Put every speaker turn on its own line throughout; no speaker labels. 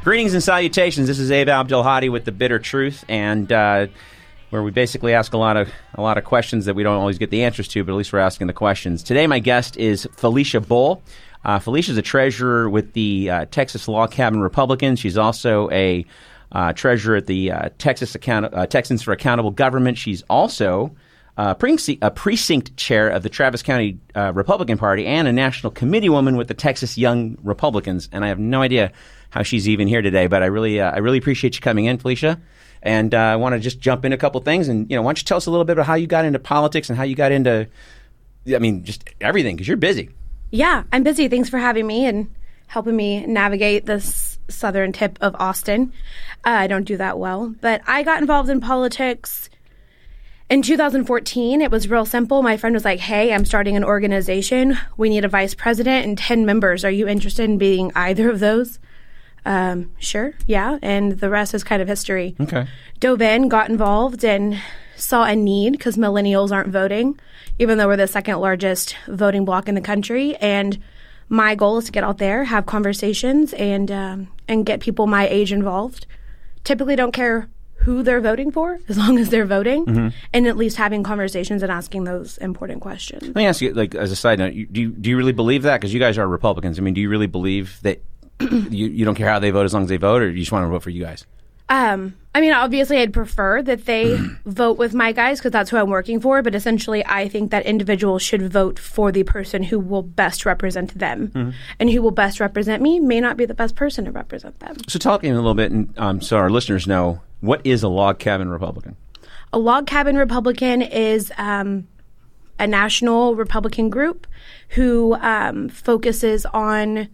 Greetings and salutations. This is Abdelhadi with The Bitter Truth, and where we basically ask a lot of questions that we don't always get the answers to, but at least we're asking the questions. Today, my guest is Felisha A. Felisha is a treasurer with the Texas Log Cabin Republicans. She's also a treasurer at the Texans for Accountable Government. She's also a precinct chair of the Travis County Republican Party and a national committeewoman with the Texas Young Republicans. And I have no idea how she's even here today, but I really appreciate you coming in, Felisha. And I want to just jump into a couple things. And why don't you tell us a little bit about how you got into politics and how you got into, just everything, because you're busy.
Yeah, I'm busy. Thanks for having me and helping me navigate this southern tip of Austin. I don't do that well, but I got involved in politics in 2014. It was real simple. My friend was like, hey, I'm starting an organization. We need a vice president and 10 members. Are you interested in being either of those? Sure, yeah. And the rest is kind of history.
Okay.
Dove in, got involved, and saw a need because millennials aren't voting, even though we're the second largest voting bloc in the country. And my goal is to get out there, have conversations, and get people my age involved. Typically don't care who they're voting for, as long as they're voting, and at least having conversations and asking those important questions.
Let me ask you, as a side note, do you really believe that? Because you guys are Republicans. Do you really believe that you don't care how they vote as long as they vote, or you just want to vote for you guys?
Obviously, I'd prefer that they vote with my guys because that's who I'm working for. But essentially, I think that individuals should vote for the person who will best represent them. And who will best represent me may not be the best person to represent them.
So talk to me a little bit, and so our listeners know, what is a log cabin Republican?
A log cabin Republican is a national Republican group who focuses on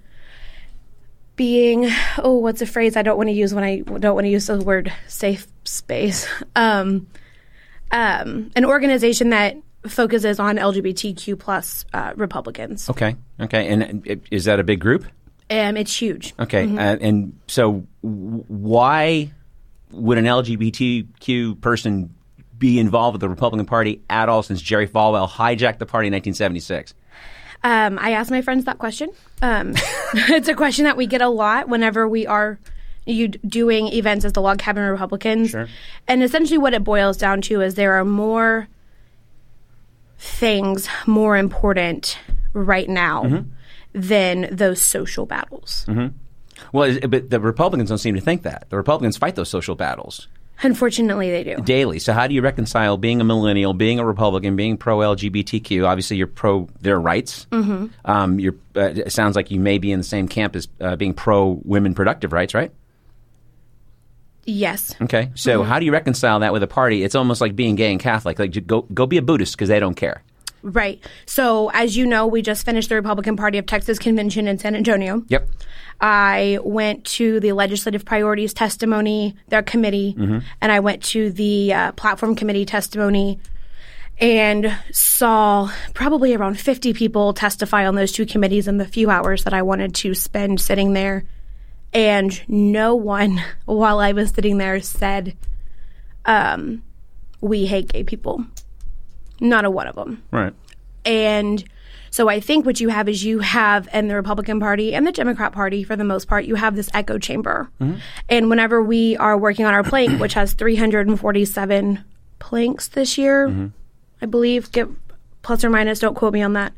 being, what's a phrase I don't want to use when I don't want to use the word safe space. An organization that focuses on LGBTQ plus Republicans.
Okay. And is that a big group?
It's huge.
Okay. And so why would an LGBTQ person be involved with the Republican Party at all since Jerry Falwell hijacked the party in 1976?
I ask my friends that question. It's a question that we get a lot whenever we are doing events as the Log Cabin Republicans.
Sure.
And essentially what it boils down to is there are more things more important right now than those social battles.
Well, but the Republicans don't seem to think that. The Republicans fight those social battles.
Unfortunately, they do.
Daily. So how do you reconcile being a millennial, being a Republican, being pro-LGBTQ? Obviously, you're pro their rights. It sounds like you may be in the same camp as being pro-women productive rights, right?
Yes.
Okay. So how do you reconcile that with a party? It's almost like being gay and Catholic. Like, go be a Buddhist because they don't care.
Right. So, as you know, we just finished the Republican Party of Texas convention in San Antonio.
Yep.
I went to the legislative priorities testimony, their committee, and I went to the platform committee testimony and saw probably around 50 people testify on those two committees in the few hours that I wanted to spend sitting there. And no one, while I was sitting there, said, we hate gay people. Not a one of them.
Right.
And so I think what you have is in the Republican Party and the Democrat Party, for the most part, you have this echo chamber. And whenever we are working on our plank, which has 347 planks this year, I believe, plus or minus, don't quote me on that,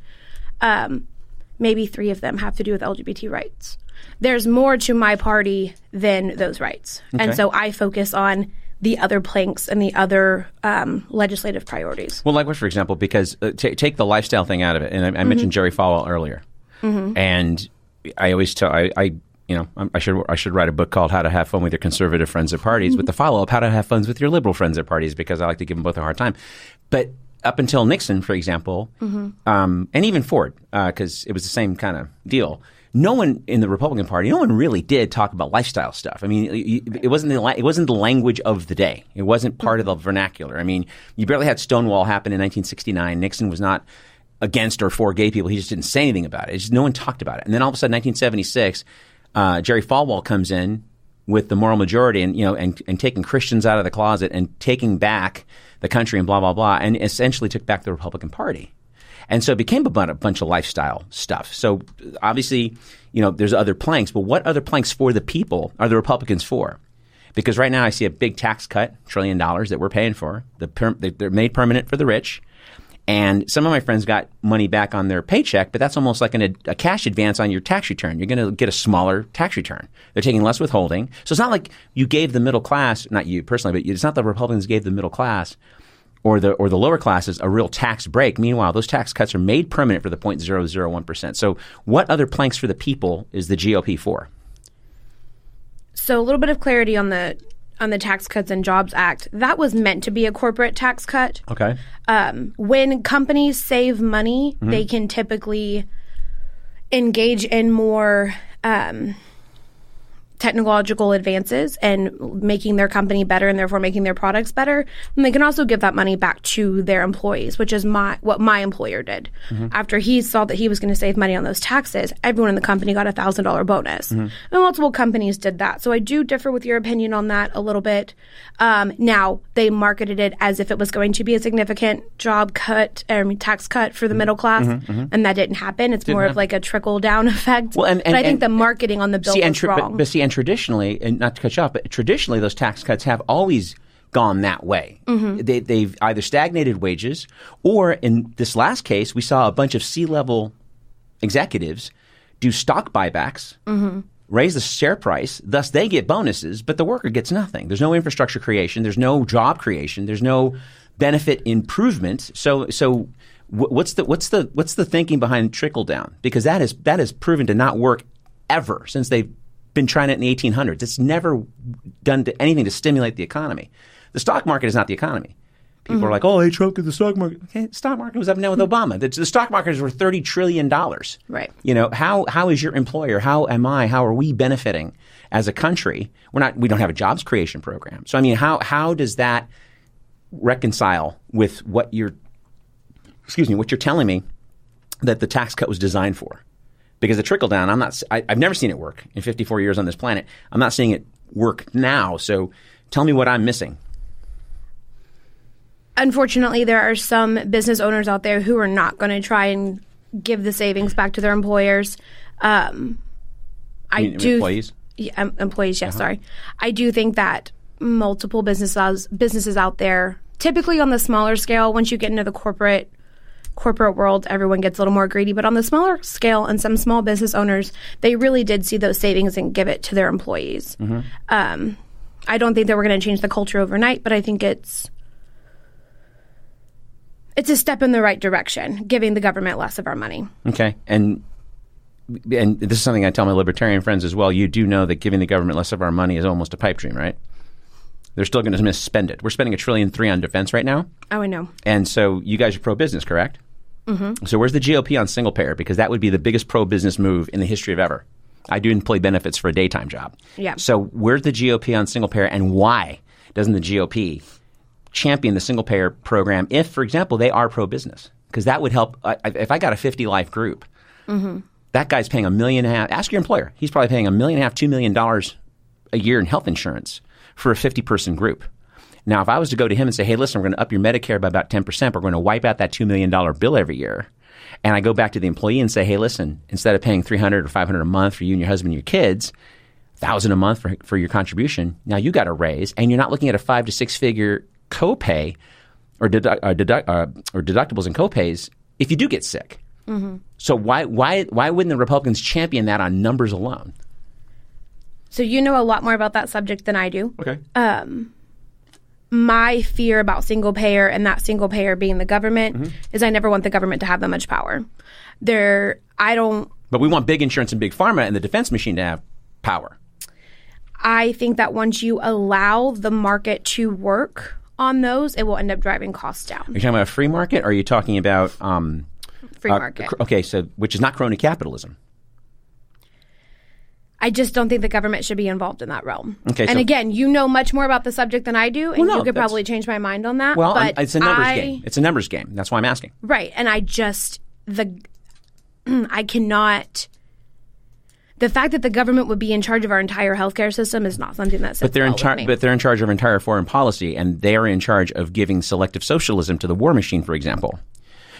maybe 3 of them have to do with LGBT rights. There's more to my party than those rights. Okay. And so I focus on the other planks and the other legislative priorities.
Well, like what, for example, because take the lifestyle thing out of it. And I mentioned Jerry Falwell earlier. And I always tell, I should write a book called How to Have Fun with Your Conservative Friends at Parties with the follow-up, How to Have Fun with Your Liberal Friends at Parties, because I like to give them both a hard time. But up until Nixon, for example, and even Ford, because it was the same kind of deal, no one in the Republican Party, no one really did talk about lifestyle stuff. I mean, it wasn't the language of the day. It wasn't part of the vernacular. I mean, you barely had Stonewall happen in 1969. Nixon was not against or for gay people. He just didn't say anything about it. No one talked about it. And then all of a sudden, 1976, Jerry Falwell comes in with the moral majority and taking Christians out of the closet and taking back the country and blah, blah, blah, and essentially took back the Republican Party. And so it became about a bunch of lifestyle stuff. So obviously, there's other planks, but what other planks for the people are the Republicans for? Because right now I see a big tax cut, $1 trillion that we're paying for. They're made permanent for the rich. And some of my friends got money back on their paycheck, but that's almost like a cash advance on your tax return. You're going to get a smaller tax return. They're taking less withholding. So it's not like you gave the middle class, not you personally, but it's not the Republicans gave the middle class or the lower classes a real tax break. Meanwhile, those tax cuts are made permanent for the 0.001%. So what other planks for the people is the GOP for?
So a little bit of clarity on the Tax Cuts and Jobs Act. That was meant to be a corporate tax cut.
Okay.
When companies save money, they can typically engage in more technological advances and making their company better and therefore making their products better. And they can also give that money back to their employees, which is what my employer did. After he saw that he was going to save money on those taxes, everyone in the company got a $1,000 bonus. And multiple companies did that. So I do differ with your opinion on that a little bit. Now, they marketed it as if it was going to be a significant tax cut for the middle class, and that didn't happen. It's more of like a trickle-down effect. Well, but I think the marketing on the bill was wrong.
And traditionally, and not to cut you off, but traditionally those tax cuts have always gone that way. They've either stagnated wages, or in this last case, we saw a bunch of C-level executives do stock buybacks, raise the share price, thus they get bonuses, but the worker gets nothing. There's no infrastructure creation, there's no job creation, there's no benefit improvement. So what's the thinking behind trickle down? Because that has proven to not work ever since they've been trying it in the 1800s. It's never done anything to stimulate the economy. The stock market is not the economy. People are like, oh, hey, Trump did the stock market. Okay, the stock market was up and down with Obama. The stock market is worth $30 trillion.
Right.
How is your employer? How are we benefiting as a country? We don't have a jobs creation program. So, I mean, how does that reconcile with what you're telling me that the tax cut was designed for? Because the trickle down, I've never seen it work in 54 years on this planet. I'm not seeing it work now. So tell me what I'm missing.
Unfortunately, there are some business owners out there who are not going to try and give the savings back to their employers.
Employees?
Yeah, employees, yes, sorry. I do think that multiple businesses out there, typically on the smaller scale, once you get into the corporate world, everyone gets a little more greedy. But on the smaller scale, and some small business owners, they really did see those savings and give it to their employees. I don't think that we're going to change the culture overnight, but I think it's a step in the right direction, giving the government less of our money.
Okay. And this is something I tell my libertarian friends as well. You do know that giving the government less of our money is almost a pipe dream, right? They're still going to misspend it. We're spending $1.3 trillion on defense right now.
Oh, I know.
And so you guys are pro-business, correct? So where's the GOP on single payer? Because that would be the biggest pro-business move in the history of ever. I do employee benefits for a daytime job. Yeah. So where's the GOP on single payer, and why doesn't the GOP champion the single payer program if, for example, they are pro-business? Because that would help. If I got a 50-life group, that guy's paying $1.5 million. Ask your employer. He's probably paying $1.5 million, $2 million a year in health insurance for a 50-person group. Now, if I was to go to him and say, hey, listen, we're going to up your Medicare by about 10%, we're going to wipe out that $2 million bill every year, and I go back to the employee and say, hey, listen, instead of paying $300 or $500 a month for you and your husband and your kids, $1,000 a month for your contribution, now you got a raise, and you're not looking at a 5 to 6 figure copay or deductibles and copays if you do get sick. So why wouldn't the Republicans champion that on numbers alone?
So you know a lot more about that subject than I do.
Okay.
My fear about single payer, and that single payer being the government, is I never want the government to have that much power. But we want big insurance and big pharma and the defense machine to have power. I think that once you allow the market to work on those, it will end up driving costs down.
Are you talking about a free market, or are you talking about
free market?
Okay, so which is not crony capitalism.
I just don't think the government should be involved in that realm.
Okay,
and again, you know much more about the subject than I do, and you could probably change my mind on that.
Well,
but
it's a numbers game. It's a numbers game. That's why I'm asking.
Right, and I cannot. The fact that the government would be in charge of our entire healthcare system is not something that sits
But they're in charge of entire foreign policy, and they are in charge of giving selective socialism to the war machine, for example.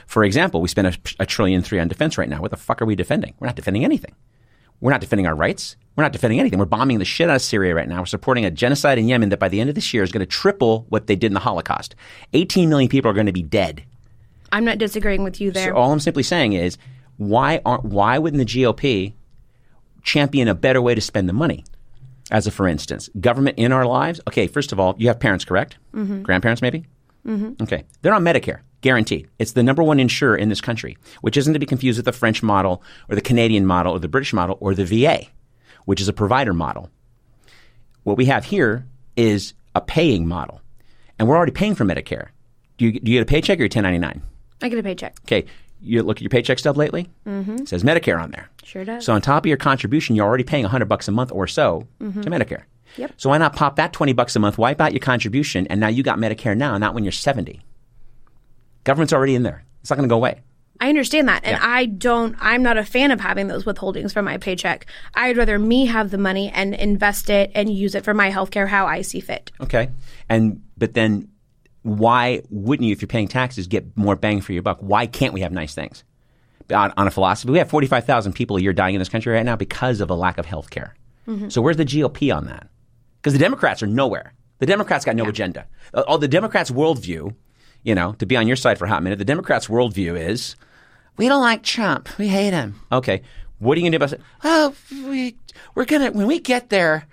For example, we spend $1.3 trillion on defense right now. What the fuck are we defending? We're not defending anything. We're not defending our rights. We're not defending anything. We're bombing the shit out of Syria right now. We're supporting a genocide in Yemen that by the end of this year is going to triple what they did in the Holocaust. 18 million people are going to be dead.
I'm not disagreeing with you there.
So all I'm simply saying is, why wouldn't the GOP champion a better way to spend the money? As a for instance, government in our lives. Okay, first of all, you have parents, correct? Mm-hmm. Grandparents, maybe? Mm-hmm. Okay. They're on Medicare, guaranteed. It's the number one insurer in this country, which isn't to be confused with the French model or the Canadian model or the British model or the VA, which is a provider model. What we have here is a paying model, and we're already paying for Medicare. Do you get a paycheck or your 1099?
I get a paycheck.
Okay. You look at your paycheck stub lately? Mm-hmm. It says Medicare on there.
Sure does.
So on top of your contribution, you're already paying $100 a month or so to Medicare.
Yep.
So why not pop that $20 a month, wipe out your contribution, and now you got Medicare now, not when you're 70. Government's already in there. It's not going to go away.
I understand that. And I'm not a fan of having those withholdings from my paycheck. I'd rather me have the money and invest it and use it for my healthcare how I see fit.
Okay. But then why wouldn't you, if you're paying taxes, get more bang for your buck? Why can't we have nice things? On a philosophy, we have 45,000 people a year dying in this country right now because of a lack of health care. Mm-hmm. So where's the GOP on that? Because the Democrats are nowhere. The Democrats got no agenda. The Democrats' worldview, to be on your side for a hot minute, the Democrats' worldview is, we don't like Trump. We hate him. Okay. What are you going to do about it? Oh, we're going to, when we get there,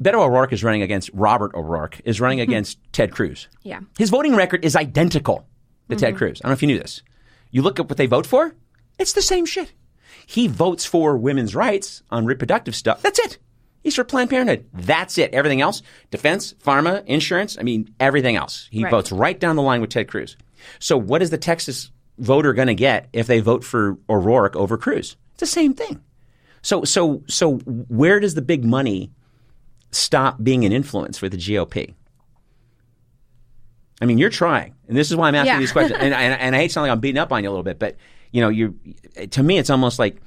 Beto O'Rourke is running against, Robert O'Rourke is running against Ted Cruz.
Yeah.
His voting record is identical to Ted Cruz. I don't know if you knew this. You look at what they vote for, it's the same shit. He votes for women's rights on reproductive stuff. That's it. He's for Planned Parenthood. That's it. Everything else, defense, pharma, insurance, everything else. He votes right down the line with Ted Cruz. So what is the Texas voter going to get if they vote for O'Rourke over Cruz? It's the same thing. So where does the big money stop being an influence for the GOP? You're trying, and this is why I'm asking these questions. And I hate sounding like I'm beating up on you a little bit, but to me, it's almost like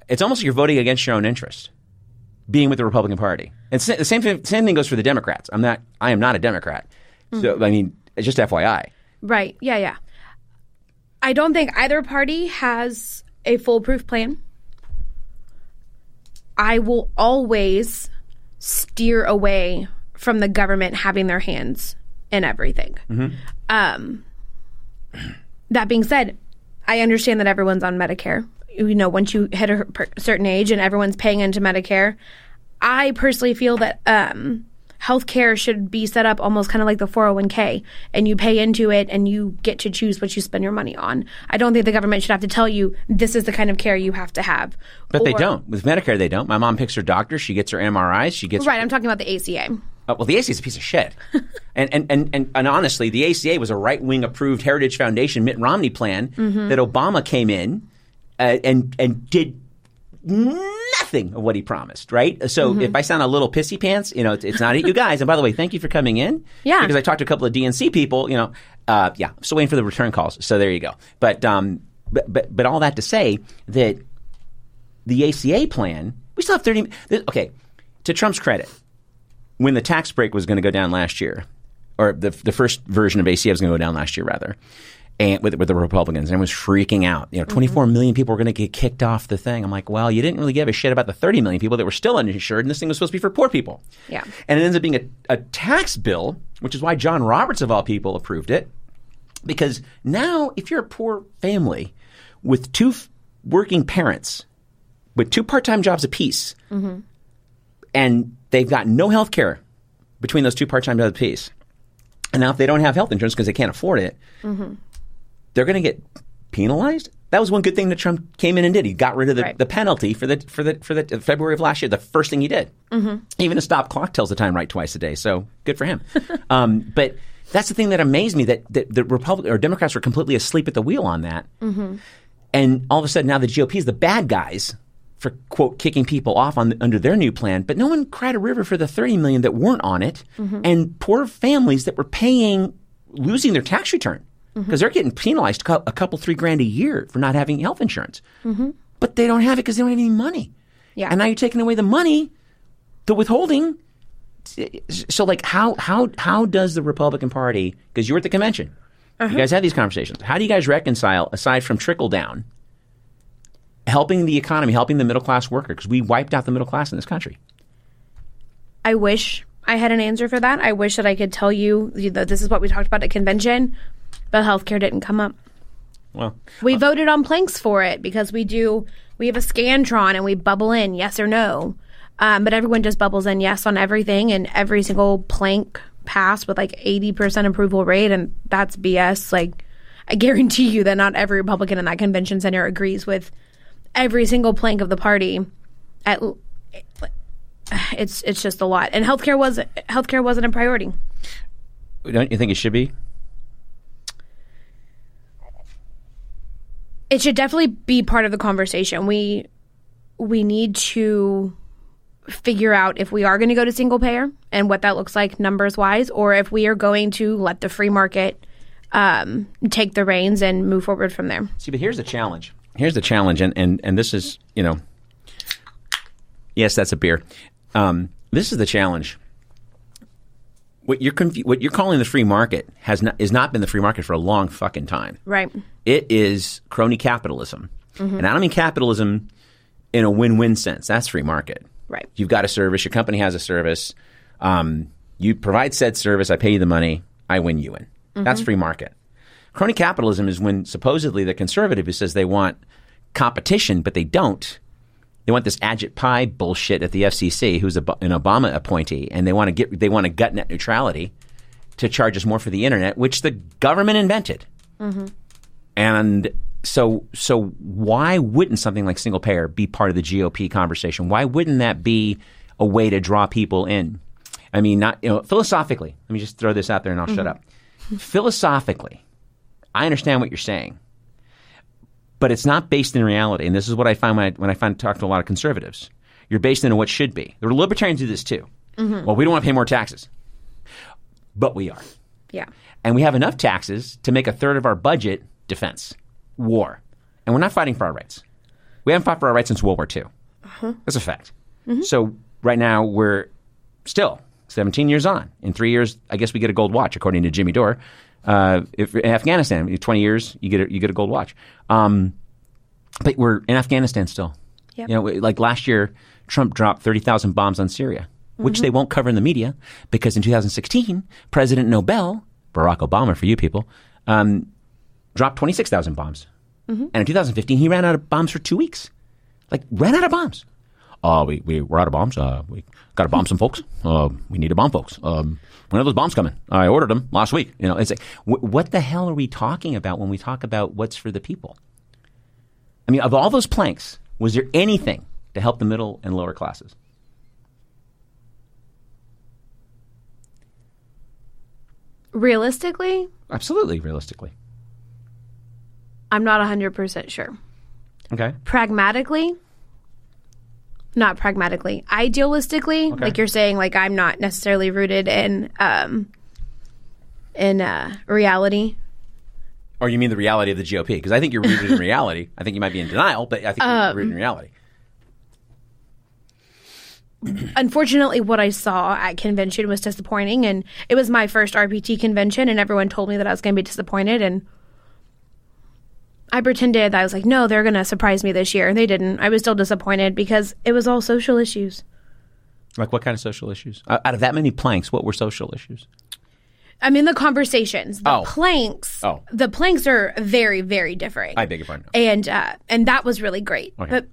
you're voting against your own interest, being with the Republican Party. And the same thing goes for the Democrats. I am not a Democrat. So it's just FYI.
Right. Yeah. I don't think either party has a foolproof plan. I will always steer away from the government having their hands in everything. Mm-hmm. That being said, I understand that everyone's on Medicare. Once you hit a certain age and everyone's paying into Medicare, I personally feel that healthcare should be set up almost kind of like the 401k, and you pay into it and you get to choose what you spend your money on. I don't think the government should have to tell you this is the kind of care you have to have. But
they don't. With Medicare, they don't. My mom picks her doctor. She gets her MRIs. She gets
right. I'm talking about the ACA.
Well, the ACA is a piece of shit. and honestly, the ACA was a right-wing approved Heritage Foundation Mitt Romney plan that Obama came in and did nothing of what he promised, right? So if I sound a little pissy pants, it's not at you guys. And by the way, thank you for coming in.
Yeah.
Because I talked to a couple of DNC people, I'm still waiting for the return calls. So there you go. But all that to say that the ACA plan, we still have 30. Okay, to Trump's credit, when the tax break was going to go down last year, or the first version of ACA was going to go down last year, rather, and with the Republicans, and was freaking out. 24 million people were going to get kicked off the thing. I'm like, well, you didn't really give a shit about the 30 million people that were still uninsured, and this thing was supposed to be for poor people.
Yeah.
And it ends up being a tax bill, which is why John Roberts, of all people, approved it. Because now, if you're a poor family with two working parents, with two part-time jobs apiece, and they've got no health care between those two part-time jobs apiece, and now if they don't have health insurance because they can't afford it, they're going to get penalized. That was one good thing that Trump came in and did. He got rid of the penalty for the February of last year. The first thing he did, even a stop clock tells the time right twice a day. So good for him. But that's the thing that amazed me, that the Republicans or Democrats were completely asleep at the wheel on that, and all of a sudden now the GOP is the bad guys for, quote, kicking people off under their new plan. But no one cried a river for the 30 million that weren't on it, and poor families that were losing their tax return. Because they're getting penalized a couple, $3,000 a year for not having health insurance. But they don't have it because they don't have any money.
Yeah.
And now you're taking away the money, the withholding. So, how does the Republican Party, because you were at the convention, You guys have these conversations. How do you guys reconcile, aside from trickle down, helping the economy, helping the middle class worker? Because we wiped out the middle class in this country.
I wish I had an answer for that. I wish that I could tell you that this is what we talked about at convention, but healthcare didn't come up.
Well,
we voted on planks for it because we have a Scantron and we bubble in yes or no. But everyone just bubbles in yes on everything, and every single plank passed with like 80% approval rate, and that's BS. Like, I guarantee you that not every Republican in that convention center agrees with every single plank of the party. It's just a lot, and healthcare wasn't a priority.
Don't you think it should be?
It should definitely be part of the conversation. We need to figure out if we are going to go to single payer and what that looks like numbers wise, or if we are going to let the free market take the reins and move forward from there.
See, but here's the challenge. And this is, yes, that's a beer. This is the challenge. What you're calling the free market is not been the free market for a long fucking time.
Right.
It is crony capitalism. Mm-hmm. And I don't mean capitalism in a win-win sense. That's free market.
Right.
You've got a service. Your company has a service. You provide said service. I pay you the money. I win, you win. Mm-hmm. That's free market. Crony capitalism is when supposedly the conservative who says they want competition, but they don't. They want this Ajit Pai bullshit at the FCC, who's an Obama appointee, and they want to gut net neutrality to charge us more for the internet, which the government invented. Mm-hmm. And so why wouldn't something like single payer be part of the GOP conversation? Why wouldn't that be a way to draw people in? I mean, not philosophically. Let me just throw this out there, and I'll shut up. Philosophically, I understand what you're saying, but it's not based in reality. And this is what I find when I talk to a lot of conservatives. You're based in what should be. The libertarians do this too. Mm-hmm. Well, we don't want to pay more taxes, but we are.
Yeah.
And we have enough taxes to make a third of our budget defense, war. And we're not fighting for our rights. We haven't fought for our rights since World War II. Uh-huh. That's a fact. Mm-hmm. So right now we're still 17 years on. In 3 years, I guess we get a gold watch, according to Jimmy Dore. If in Afghanistan, 20 years, you get a gold watch. But we're in Afghanistan still. Yep. Like last year, Trump dropped 30,000 bombs on Syria, which they won't cover in the media because in 2016, President Nobel, Barack Obama for you people, dropped 26,000 bombs. Mm-hmm. And in 2015, he ran out of bombs for 2 weeks. Ran out of bombs. We're out of bombs. We got to bomb some folks. We need to bomb folks. When are those bombs coming? I ordered them last week. It's like, what the hell are we talking about when we talk about what's for the people? I mean, of all those planks, was there anything to help the middle and lower classes?
Realistically?
Absolutely, realistically.
I'm not 100% sure.
Okay.
Pragmatically? Not pragmatically. Idealistically, okay. Like you're saying, I'm not necessarily rooted in reality.
Or you mean the reality of the GOP? Because I think you're rooted in reality. I think you might be in denial, but I think you're rooted in reality.
Unfortunately, what I saw at convention was disappointing, and it was my first RPT convention, and everyone told me that I was going to be disappointed, and I pretended. I was like, no, they're going to surprise me this year, and they didn't. I was still disappointed because it was all social issues.
Like what kind of social issues? Out of that many planks, what were social issues?
I mean, the conversations, the planks. Oh. The planks are very, very different.
I beg your pardon.
And that was really great. Okay. But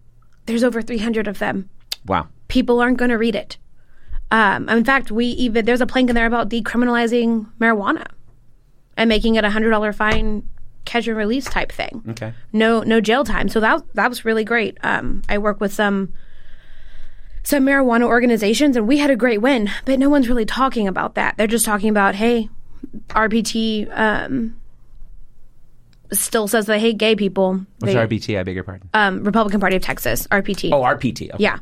there's over 300 of them.
Wow.
People aren't going to read it. In fact, there's a plank in there about decriminalizing marijuana and making it a $100 fine, catch and release type thing.
Okay.
No jail time. So that was really great. I work with some marijuana organizations, and we had a great win, but no one's really talking about that. They're just talking about, hey, RPT still says they hate gay people.
What's RPT? I beg your pardon.
Republican Party of Texas, RPT.
Oh, RPT. Okay.
Yeah.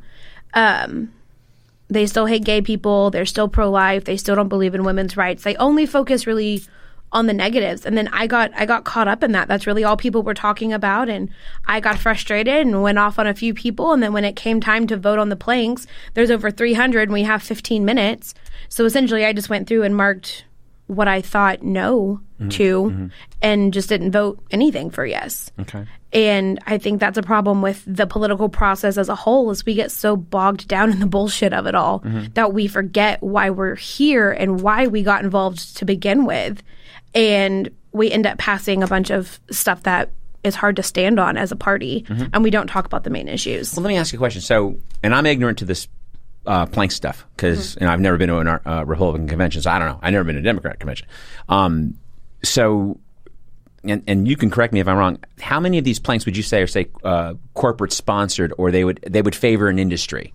They still hate gay people. They're still pro-life. They still don't believe in women's rights. They only focus really on the negatives. And then I got caught up in that. That's really all people were talking about. And I got frustrated and went off on a few people. And then when it came time to vote on the planks, there's over 300 and we have 15 minutes. So essentially I just went through and marked what I thought no to and just didn't vote anything for yes.
Okay.
And I think that's a problem with the political process as a whole is we get so bogged down in the bullshit of it all that we forget why we're here and why we got involved to begin with. And we end up passing a bunch of stuff that is hard to stand on as a party, and we don't talk about the main issues.
Well, let me ask you a question. So, and I'm ignorant to this plank stuff because I've never been to a Republican convention, so I don't know. I've never been to a Democrat convention. So, and you can correct me if I'm wrong. How many of these planks would you say are corporate sponsored, or they would favor an industry?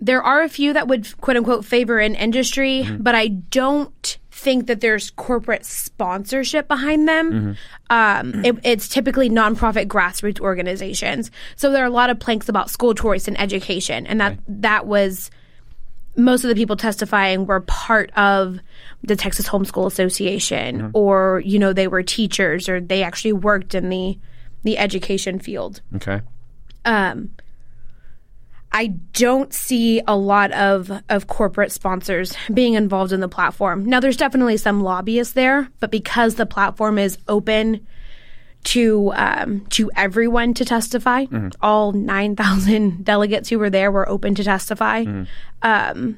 There are a few that would quote unquote favor an industry, but I don't think that there's corporate sponsorship behind them. It's typically nonprofit grassroots organizations. So there are a lot of planks about school choice and education, and that was most of the people testifying were part of the Texas Homeschool Association, or they were teachers, or they actually worked in the education field.
Okay.
I don't see a lot of corporate sponsors being involved in the platform. Now, there's definitely some lobbyists there, but because the platform is open to everyone to testify, all 9,000 delegates who were there were open to testify. I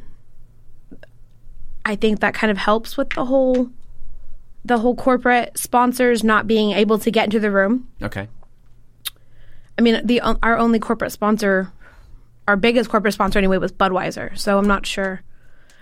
think that kind of helps with the whole corporate sponsors not being able to get into the room.
Okay.
I mean, our only corporate sponsor. Our biggest corporate sponsor anyway was Budweiser, so I'm not sure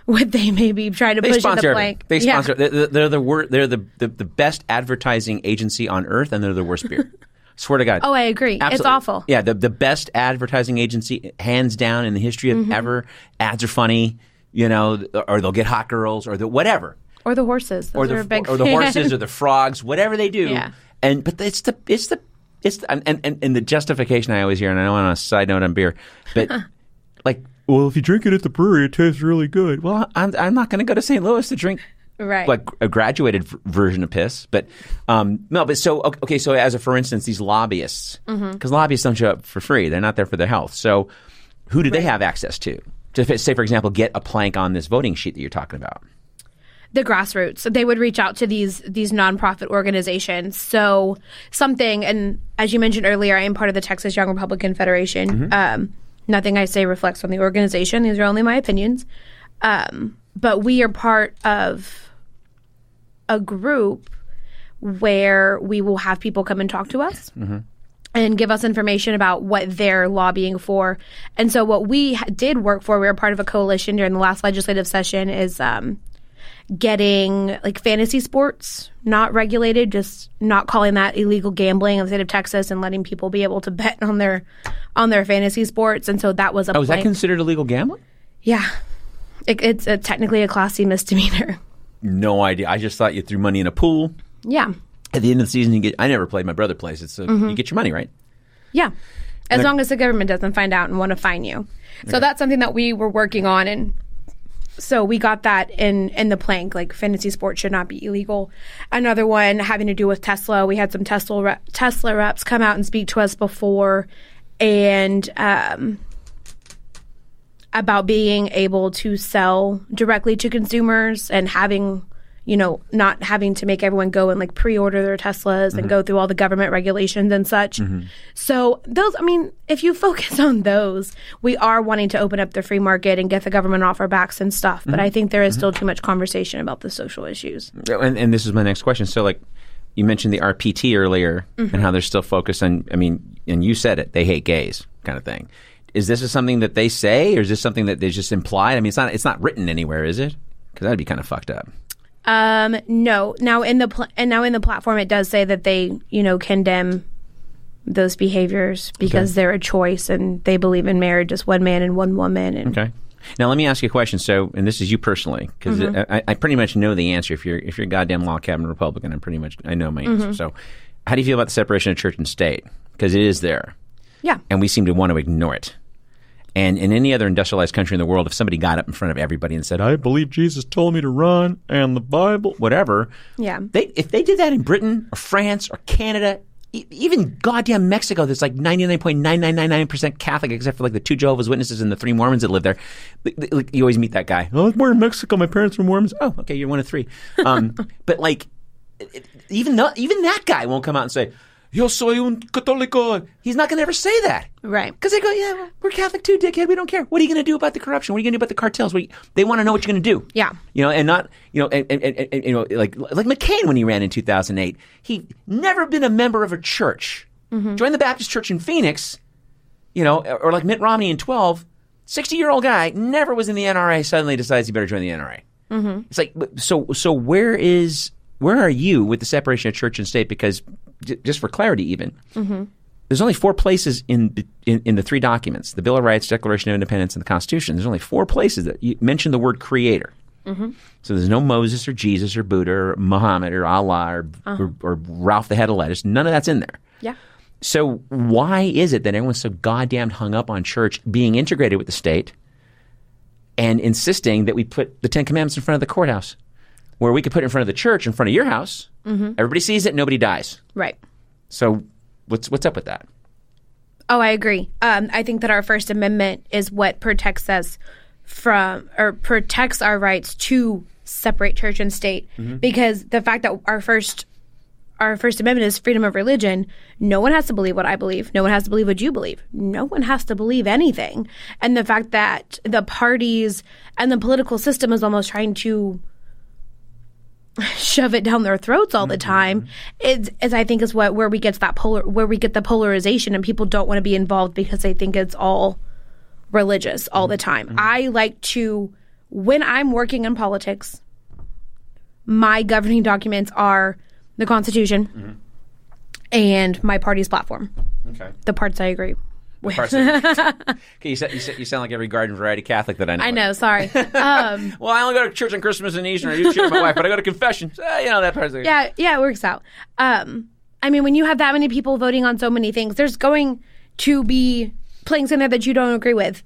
what they maybe try to push at the plank.
They sponsor. They're the best advertising agency on earth, and they're the worst beer. Swear to God.
Oh, I agree. Absolutely. It's awful.
Yeah, the best advertising agency, hands down, in the history of ever. Ads are funny, or they'll get hot girls, or whatever.
Or the horses. Those are big.
Or the horses, or the frogs, whatever they do.
Yeah.
But it's the justification I always hear, and I know on a side note on beer, but well, if you drink it at the brewery, it tastes really good. Well, I'm not going to go to St. Louis to drink a graduated version of piss. But so as for instance, these lobbyists, because lobbyists don't show up for free, they're not there for their health. So who do they have access to? To say, for example, get a plank on this voting sheet that you're talking about.
The grassroots. They would reach out to these nonprofit organizations. So something, and as you mentioned earlier, I am part of the Texas Young Republican Federation. Nothing I say reflects on the organization. These are only my opinions. But we are part of a group where we will have people come and talk to us and give us information about what they're lobbying for. And so what we did work for, we were part of a coalition during the last legislative session, is getting fantasy sports not regulated, just not calling that illegal gambling in the state of Texas, and letting people be able to bet on their fantasy sports. And so that was a
is that considered illegal gambling?
Yeah. It's technically a Class C misdemeanor.
No idea. I just thought you threw money in a pool.
Yeah.
At the end of the season, I never played. My brother plays it, so you get your money, right?
Yeah. As long as the government doesn't find out and want to fine you. So that's something that we were working on, and so we got that in the plank, fantasy sports should not be illegal. Another one having to do with Tesla. We had some Tesla reps come out and speak to us before, and about being able to sell directly to consumers and having, not having to make everyone go and pre-order their Teslas and go through all the government regulations and such. So those, if you focus on those, we are wanting to open up the free market and get the government off our backs and stuff. But I think there is still too much conversation about the social issues.
And this is my next question. So you mentioned the RPT earlier and how they're still focused on, and you said it, they hate gays kind of thing. Is this something that they say, or is this something that they just implied? It's not written anywhere, is it? Because that'd be kind of fucked up.
No. Now in the platform, it does say that they, condemn those behaviors because they're a choice and they believe in marriage as one man and one woman. And
okay. Now let me ask you a question. So, and this is you personally, because I pretty much know the answer. If you're a goddamn log cabin Republican, I know my answer. So, how do you feel about the separation of church and state? Because it is there.
Yeah.
And we seem to want to ignore it. And in any other industrialized country in the world, if somebody got up in front of everybody and said, I believe Jesus told me to run, and the Bible, whatever,
yeah,
if they did that in Britain or France or Canada, even goddamn Mexico, that's like 99.9999% Catholic, except for like the 2 Jehovah's Witnesses and the 3 Mormons that live there. Like, you always meet that guy. Oh, I was born in Mexico. My parents were Mormons. Oh, okay, you're one of 3. But like, even that guy won't come out and say, "Yo soy un católico." He's not going to ever say that.
Right.
Because they go, "Yeah, well, we're Catholic too, dickhead. We don't care. What are you going to do about the corruption? What are you going to do about the cartels?" They want to know what you're going to do.
Yeah.
And not, and like McCain when he ran in 2008. He never been a member of a church. Joined the Baptist Church in Phoenix, or like Mitt Romney in 12. 60-year-old guy, never was in the NRA, suddenly decides he better join the NRA. It's like, so where are you with the separation of church and state? Because just for clarity even, there's only 4 places in the 3 documents, the Bill of Rights, Declaration of Independence, and the Constitution. There's only 4 places that you mention the word creator. So there's no Moses or Jesus or Buddha or Muhammad or Allah or Ralph the Head of Lettuce. None of that's in there.
Yeah.
So why is it that everyone's so goddamn hung up on church being integrated with the state and insisting that we put the 10 Commandments in front of the courthouse, where we could put it in front of the church, in front of your house? Everybody sees it, nobody dies.
Right.
So what's up with that?
Oh, I agree. I think that our First Amendment is what protects us protects our rights to separate church and state. Because the fact that our First Amendment is freedom of religion, no one has to believe what I believe. No one has to believe what you believe. No one has to believe anything. And the fact that the parties and the political system is almost trying to shove it down their throats all the time is I think is where we get the polarization, and people don't want to be involved because they think it's all religious all the time. I like to, when I'm working in politics, my governing documents are the Constitution and my party's platform. Okay. The parts I agree with.
Okay, you sound like every garden variety Catholic that I know.
I know, sorry.
Well, I only go to church on Christmas and Easter. I do share with my wife, but I go to confession. So, that part's like...
Yeah, it works out. I mean, when you have that many people voting on so many things, there's going to be planks in there that you don't agree with.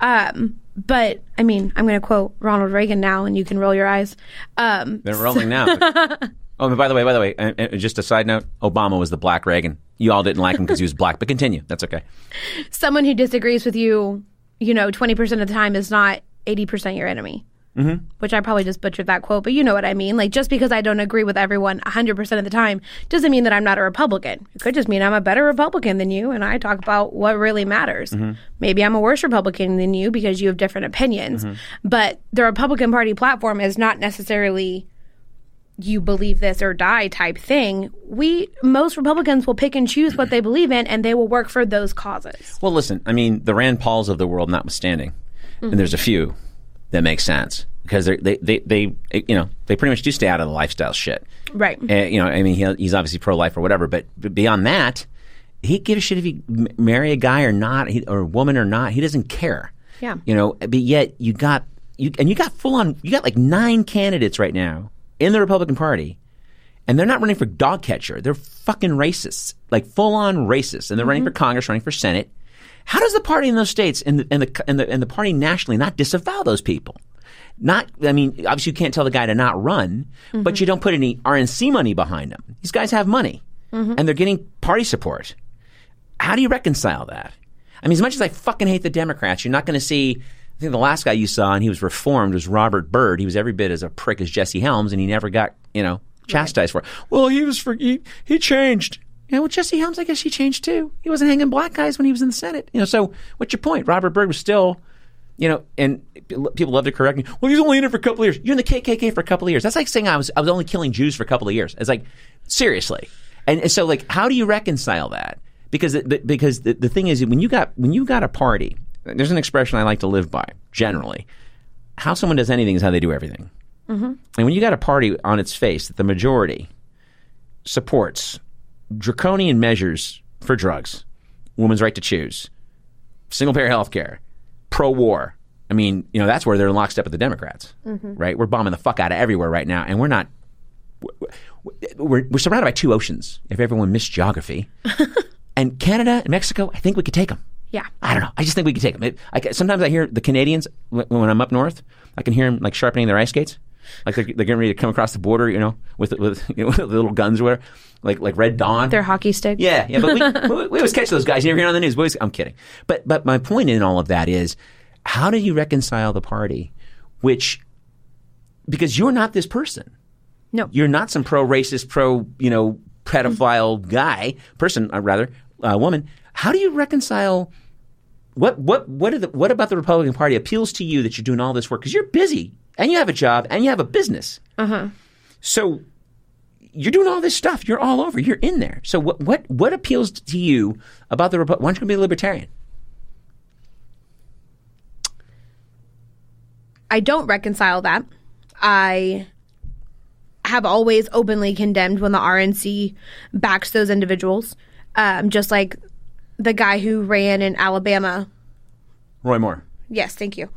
But, I mean, I'm going to quote Ronald Reagan now, and you can roll your eyes.
They're rolling now. Oh, by the way, and just a side note, Obama was the black Reagan. You all didn't like him because he was black, but continue. That's okay.
Someone who disagrees with you, 20% of the time is not 80% your enemy. Which I probably just butchered that quote, but you know what I mean. Like, just because I don't agree with everyone 100% of the time doesn't mean that I'm not a Republican. It could just mean I'm a better Republican than you, and I talk about what really matters. Maybe I'm a worse Republican than you because you have different opinions. But the Republican Party platform is not necessarily you believe this or die type thing. Most Republicans will pick and choose what they believe in, and they will work for those causes.
Well, listen, I mean, the Rand Pauls of the world notwithstanding, and there's a few that make sense because they pretty much do stay out of the lifestyle shit.
Right.
I mean, he's obviously pro-life or whatever, but beyond that, he gives a shit if you marry a guy or not, or a woman or not. He doesn't care.
Yeah.
But yet you got like 9 candidates right now in the Republican Party, and they're not running for dog catcher. They're fucking racists, like full on racists, and they're running for Congress, running for Senate. How does the party in those states and the party nationally not disavow those people? Obviously you can't tell the guy to not run, but you don't put any RNC money behind them. These guys have money, and they're getting party support. How do you reconcile that? I mean, as much as I fucking hate the Democrats, you're not going to see. I think the last guy you saw, and he was reformed, was Robert Byrd. He was every bit as a prick as Jesse Helms, and he never got chastised for it. Well, he changed. Yeah, well, Jesse Helms, I guess he changed too. He wasn't hanging black guys when he was in the Senate. So what's your point? Robert Byrd was still, and people love to correct me. Well, he's only in it for a couple of years. You're in the KKK for a couple of years. That's like saying I was only killing Jews for a couple of years. It's like, seriously. And so, like, how do you reconcile that? Because the thing is, when you got a party, there's an expression I like to live by generally. How someone does anything is how they do everything. And when you got a party on its face that the majority supports draconian measures for drugs, women's right to choose, single-payer health care, pro-war. I mean, that's where they're in lockstep with the Democrats, right? We're bombing the fuck out of everywhere right now, and we're surrounded by 2 oceans, if everyone missed geography. And Canada and Mexico, I think we could take them.
Yeah.
I don't know. I just think we could take them. Sometimes I hear the Canadians, when I'm up north, I can hear them like sharpening their ice skates. Like they're getting ready to come across the border, with with little guns or whatever, like Red Dawn.
Their hockey stick.
Yeah. But we always catch those guys. You never hear on the news. I'm kidding. But my point in all of that is, how do you reconcile the party, because you're not this person.
No.
You're not some pro-racist, pedophile woman. How do you reconcile? What about the Republican Party appeals to you that you're doing all this work? Because you're busy and you have a job and you have a business. So you're doing all this stuff. You're all over. You're in there. So what appeals to you about the Republican? Why don't you be a libertarian?
I don't reconcile that. I have always openly condemned when the RNC backs those individuals, just like the guy who ran in Alabama.
Roy Moore.
Yes, thank you.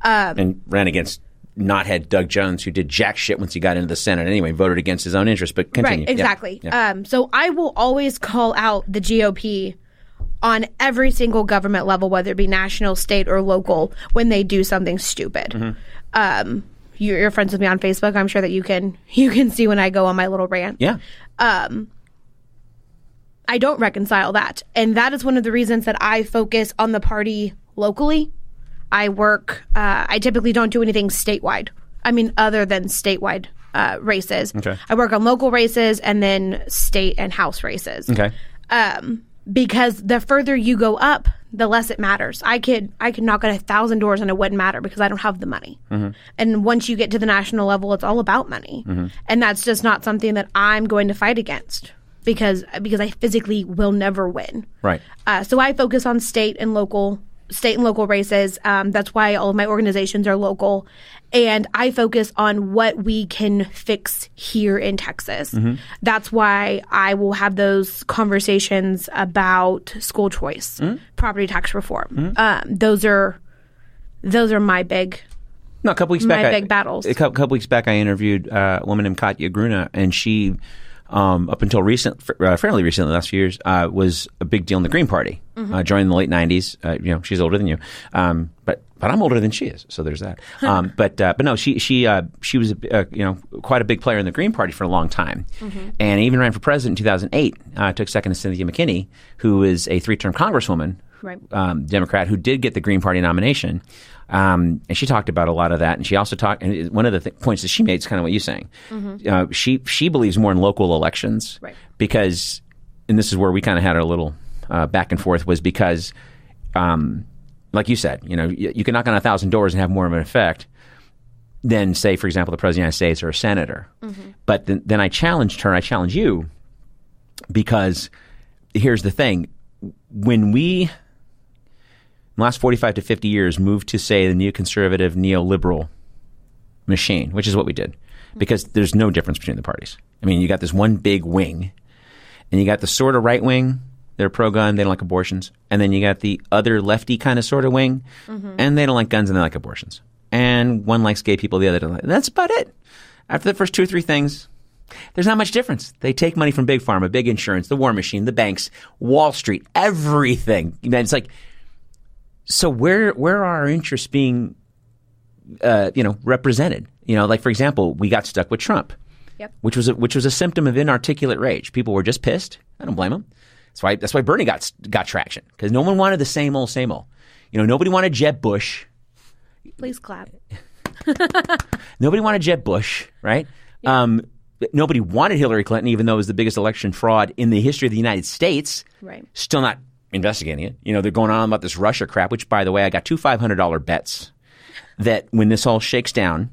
And ran against knothead Doug Jones, who did jack shit once he got into the Senate anyway, voted against his own interests, but continue.
Right, exactly.
Yeah.
So I will always call out the GOP on every single government level, whether it be national, state, or local, when they do something stupid. You're friends with me on Facebook. I'm sure that you can see when I go on my little rant.
Yeah.
I don't reconcile that. And that is one of the reasons that I focus on the party locally. I typically don't do anything statewide. I mean, other than statewide races.
Okay.
I work on local races and then state and House races.
Okay.
Because the further you go up, the less it matters. I could knock on 1,000 doors and it wouldn't matter because I don't have the money. And once you get to the national level, it's all about money. And that's just not something that I'm going to fight against because I physically will never win.
Right.
So I focus on state and local races. That's why all of my organizations are local. And I focus on what we can fix here in Texas. That's why I will have those conversations about school choice, property tax reform. Those are my big
No, a couple weeks back,
big battles.
A couple weeks back, I interviewed a woman named Katya Gruna, and she, up until fairly recently, the last few years, was a big deal in the Green Party. Joined in the late '90s. She's older than you, but I'm older than she is, so there's that. But no, she was quite a big player in the Green Party for a long time, and even ran for president in 2008. Took second to Cynthia McKinney, who is a 3-term congresswoman. Right. Democrat who did get the Green Party nomination. And she talked about a lot of that. And she also talked, and one of the points that she made is kind of what you're saying. She believes more in local elections because, and this is where we kind of had a little back and forth, was because, like you said, you can knock on 1,000 doors and have more of an effect than, say, for example, the President of the United States or a senator. But then I challenged her, I challenge you, because here's the thing. When we, in the last 45 to 50 years, moved to, say, the neoconservative, neoliberal machine, which is what we did, because there's no difference between the parties. I mean, you got this one big wing, and you got the sort of right wing, they're pro-gun, they don't like abortions, and then you got the other lefty kind of sort of wing, and they don't like guns and they like abortions. And one likes gay people, the other doesn't like. That's about it. After the first 2 or 3 things, there's not much difference. They take money from Big Pharma, big insurance, the war machine, the banks, Wall Street, everything. It's like, so where are our interests being, represented? Like, for example, we got stuck with Trump, which was a symptom of inarticulate rage. People were just pissed. I don't blame them. That's why Bernie got traction, because no one wanted the same old. Nobody wanted Jeb Bush.
Please clap.
Nobody wanted Jeb Bush, right? Nobody wanted Hillary Clinton, even though it was the biggest election fraud in the history of the United States. Right. Still not investigating it. They're going on about this Russia crap, which, by the way, I got 2 $500 bets that when this all shakes down,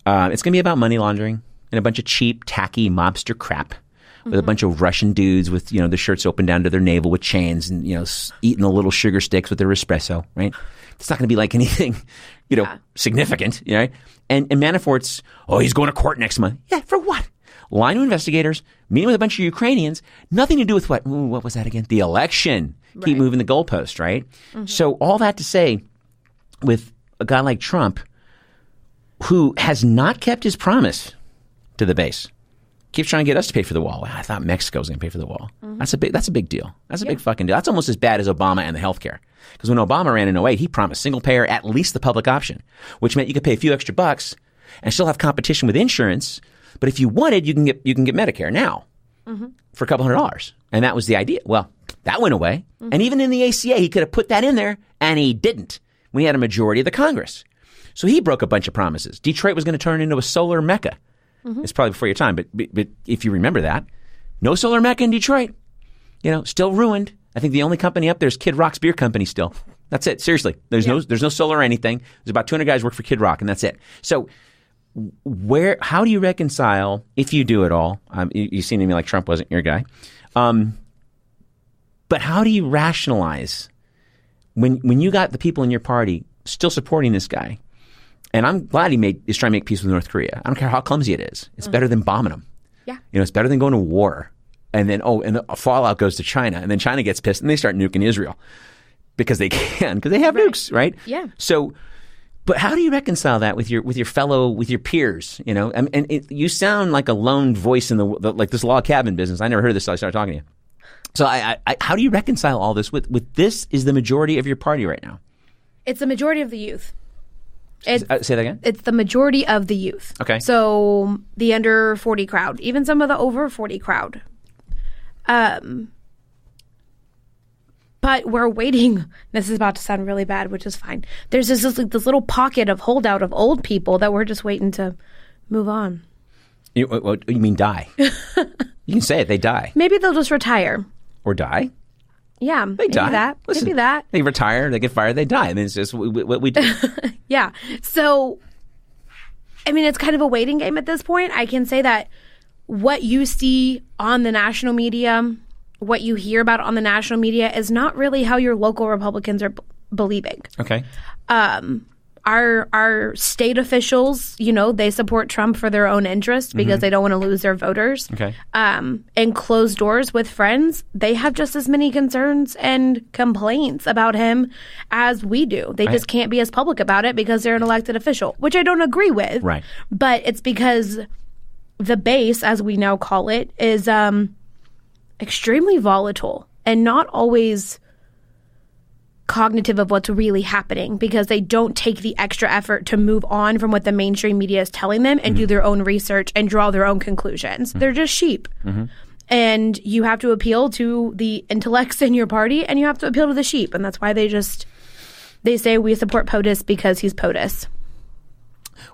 it's going to be about money laundering and a bunch of cheap, tacky mobster crap with a bunch of Russian dudes with, the shirts open down to their navel with chains and, eating the little sugar sticks with their espresso, right? It's not going to be like anything, significant, right? And Manafort's, he's going to court next month. Yeah, for what? Lying to investigators, meeting with a bunch of Ukrainians, nothing to do with what? Ooh, what was that again? The election. Right. Keep moving the goalpost, right? So all that to say, with a guy like Trump, who has not kept his promise to the base, keeps trying to get us to pay for the wall. I thought Mexico was going to pay for the wall. That's a big deal. That's a big fucking deal. That's almost as bad as Obama and the healthcare. Because when Obama ran in 2008, he promised single payer, at least the public option, which meant you could pay a few extra bucks and still have competition with insurance. But if you wanted, you can get Medicare now for a couple $100. And that was the idea. Well, that went away. And even in the ACA, he could have put that in there, and he didn't when he had a majority of the Congress. So he broke a bunch of promises. Detroit was going to turn into a solar mecca. It's probably before your time, but if you remember that, no solar mecca in Detroit. Still ruined. I think the only company up there is Kid Rock's beer company still. That's it. Seriously. There's no solar or anything. There's about 200 guys work for Kid Rock, and that's it. So how do you reconcile, if you do at all, you seem to me like Trump wasn't your guy, but how do you rationalize when you got the people in your party still supporting this guy? And I'm glad is trying to make peace with North Korea. I don't care how clumsy it is. It's better than bombing them.
Yeah.
It's better than going to war. And then, and the fallout goes to China. And then China gets pissed and they start nuking Israel because they can, because they have nukes, right?
Yeah.
So, but how do you reconcile that with your peers? And you sound like a lone voice in the like this log cabin business. I never heard this until I started talking to you. So how do you reconcile all this with this is the majority of your party right now?
It's the majority of the youth.
Say that again?
It's the majority of the youth.
Okay.
So the under 40 crowd, even some of the over 40 crowd. But we're waiting. This is about to sound really bad, which is fine. There's this little pocket of holdout of old people that we're just waiting to move on.
You mean die? You can say it. They die.
Maybe they'll just retire.
Or die.
Yeah,
they die.
Maybe that.
They retire, they get fired, they die. I mean, it's just what we do.
Yeah. So, I mean, it's kind of a waiting game at this point. I can say that what you see on the national media, what you hear about on the national media is not really how your local Republicans are believing.
Okay.
Our state officials, they support Trump for their own interest because they don't want to lose their voters.
Okay.
And closed doors with friends, they have just as many concerns and complaints about him as we do. They just can't be as public about it because they're an elected official, which I don't agree with.
Right.
But it's because the base, as we now call it, is extremely volatile and not always cognitive of what's really happening because they don't take the extra effort to move on from what the mainstream media is telling them and do their own research and draw their own conclusions. They're just sheep. And you have to appeal to the intellects in your party and you have to appeal to the sheep. And that's why they say we support POTUS because he's POTUS.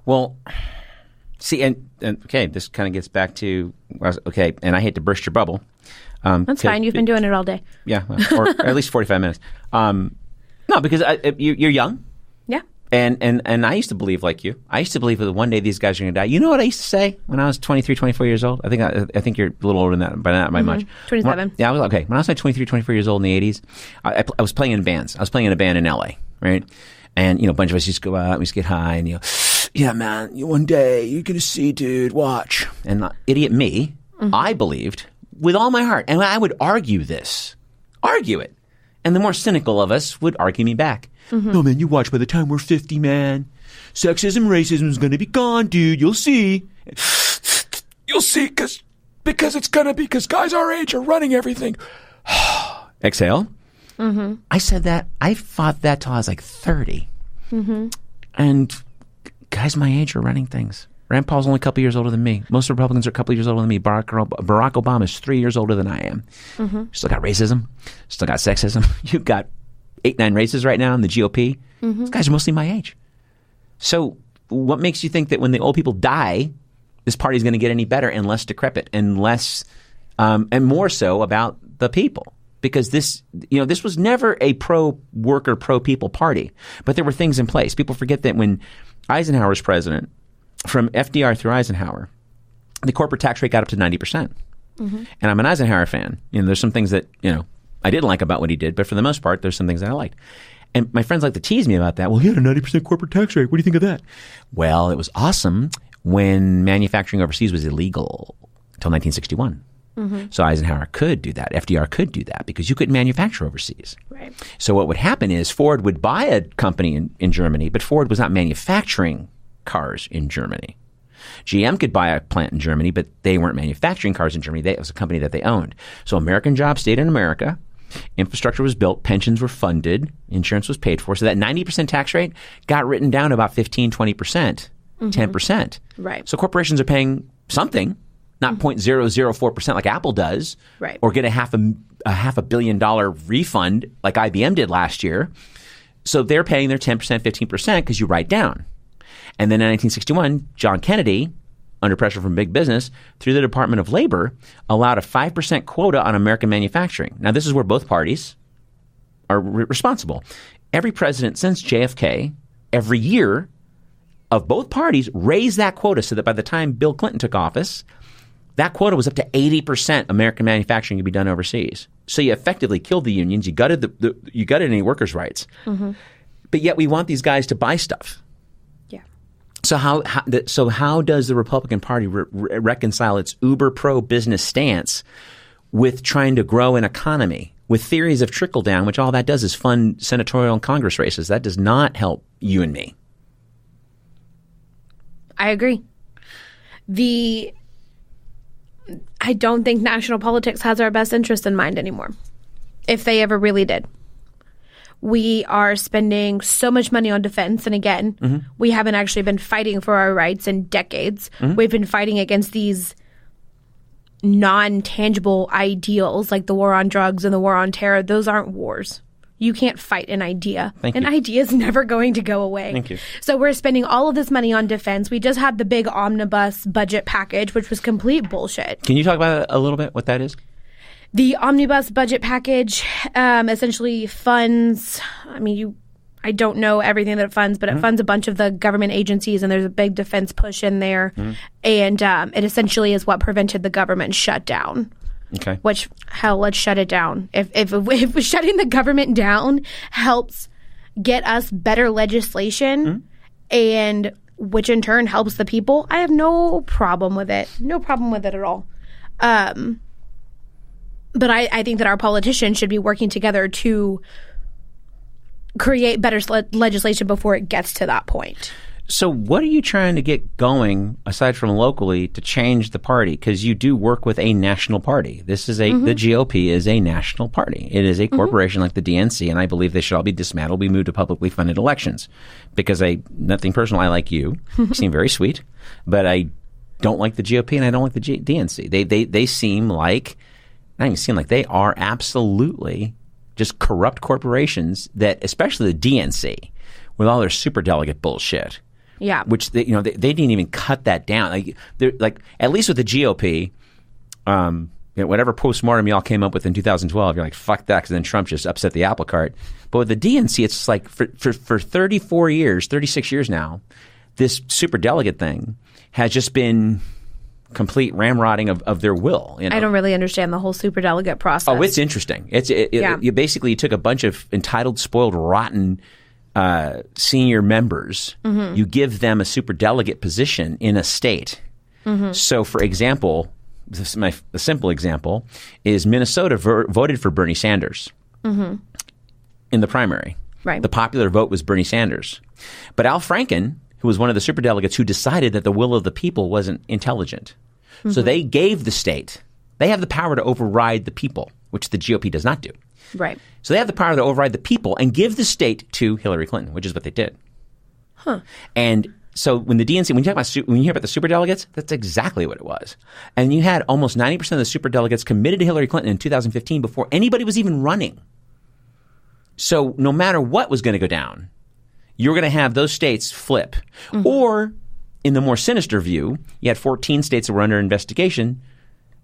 Well, see, and okay, this kind of gets back to, okay, and I hate to burst your bubble.
That's fine. You've been doing it all day.
Yeah, or at least 45 minutes. No, because you're young.
Yeah.
And I used to believe like you. I used to believe that one day these guys are going to die. You know what I used to say when I was 23, 24 years old? I think you're a little older than that, but not by much.
27.
I was okay. When I was like 23, 24 years old in the 80s, I was playing in bands. I was playing in a band in LA, right? And, a bunch of us used to go out, we used to get high, and, yeah, man, one day you're going to see, dude, watch. And idiot me, I believed with all my heart. And I would argue it. And the more cynical of us would argue me back. No, man, you watch, by the time we're 50, man, sexism, racism is going to be gone, dude. You'll see. You'll see, because it's going to be, because guys our age are running everything. Exhale. I said that. I fought that till I was like 30. And guys my age are running things. Rand Paul's only a couple years older than me. Most Republicans are a couple years older than me. Barack Obama is 3 years older than I am. Still got racism. Still got sexism. You've got 8-9 races right now in the GOP. These guys are mostly my age. So what makes you think that when the old people die, this party is going to get any better and less decrepit and less and more so about the people? Because this was never a pro-worker, pro-people party. But there were things in place. People forget that when Eisenhower was president, from FDR through Eisenhower, the corporate tax rate got up to 90%. And I'm an Eisenhower fan. There's some things that, I didn't like about what he did, but for the most part, there's some things that I liked. And my friends like to tease me about that. Well, he had a 90% corporate tax rate. What do you think of that? Well, it was awesome when manufacturing overseas was illegal until 1961. So Eisenhower could do that. FDR could do that because you couldn't manufacture overseas.
Right.
So what would happen is Ford would buy a company in Germany, but Ford was not manufacturing cars in Germany. GM could buy a plant in Germany, but they weren't manufacturing cars in Germany. It was a company that they owned. So American jobs stayed in America. Infrastructure was built. Pensions were funded. Insurance was paid for. So that 90% tax rate got written down to about 15, 20%. 10%.
Right.
So corporations are paying something, not 0.004% like Apple does,
right,
or get a half a billion dollar refund like IBM did last year. So they're paying their 10%, 15% because you write down. And then in 1961, John Kennedy, under pressure from big business, through the Department of Labor, allowed a 5% quota on American manufacturing. Now, this is where both parties are responsible. Every president since JFK, every year of both parties, raised that quota so that by the time Bill Clinton took office, that quota was up to 80% American manufacturing could be done overseas. So you effectively killed the unions. You gutted you gutted any workers' rights. But yet we want these guys to buy stuff.
Yeah.
So how does the Republican Party reconcile its uber pro-business stance with trying to grow an economy, with theories of trickle-down, which all that does is fund senatorial and Congress races? That does not help you and me.
I agree. I don't think national politics has our best interest in mind anymore, if they ever really did. We are spending so much money on defense, and again, we haven't actually been fighting for our rights in decades. We've been fighting against these non-tangible ideals like the war on drugs and the war on terror. Those aren't wars. You can't fight an idea. An idea is never going to go away.
Thank you.
So we're spending all of this money on defense. We just had the big omnibus budget package, which was complete bullshit.
Can you talk about a little bit what that is?
The omnibus budget package essentially funds, I don't know everything that it funds, but it funds a bunch of the government agencies, and there's a big defense push in there. And it essentially is what prevented the government shutdown.
Okay.
Which, hell, let's shut it down. If shutting the government down helps get us better legislation, and which in turn helps the people, I have no problem with it. No problem with it at all. But I think that our politicians should be working together to create better legislation before it gets to that point.
So what are you trying to get going, aside from locally, to change the party? Because you do work with a national party. This is the GOP is a national party. It is a corporation like the DNC, and I believe they should all be dismantled. We move to publicly funded elections. Because nothing personal, I like you. You seem very sweet. But I don't like the GOP, and I don't like the DNC. They seem like, not even seem like, they are absolutely just corrupt corporations that, especially the DNC, with all their superdelegate bullshit.
Yeah,
which they didn't even cut that down. Like at least with the GOP, whatever postmortem y'all came up with in 2012, you're like, fuck that, because then Trump just upset the apple cart. But with the DNC, it's like for 34 years, 36 years now, this superdelegate thing has just been complete ramrodding of their will.
I don't really understand the whole superdelegate process.
Oh, it's interesting. You basically took a bunch of entitled, spoiled, rotten senior members, you give them a superdelegate position in a state. So, for example, a simple example is Minnesota voted for Bernie Sanders in the primary.
Right.
The popular vote was Bernie Sanders. But Al Franken, who was one of the superdelegates who decided that the will of the people wasn't intelligent. So they gave the state, they have the power to override the people, which the GOP does not do.
Right.
So they have the power to override the people and give the state to Hillary Clinton, which is what they did. And so when the DNC, when you hear about the superdelegates, that's exactly what it was. And you had almost 90% of the superdelegates committed to Hillary Clinton in 2015 before anybody was even running. So no matter what was going to go down, you're going to have those states flip. Or in the more sinister view, you had 14 states that were under investigation.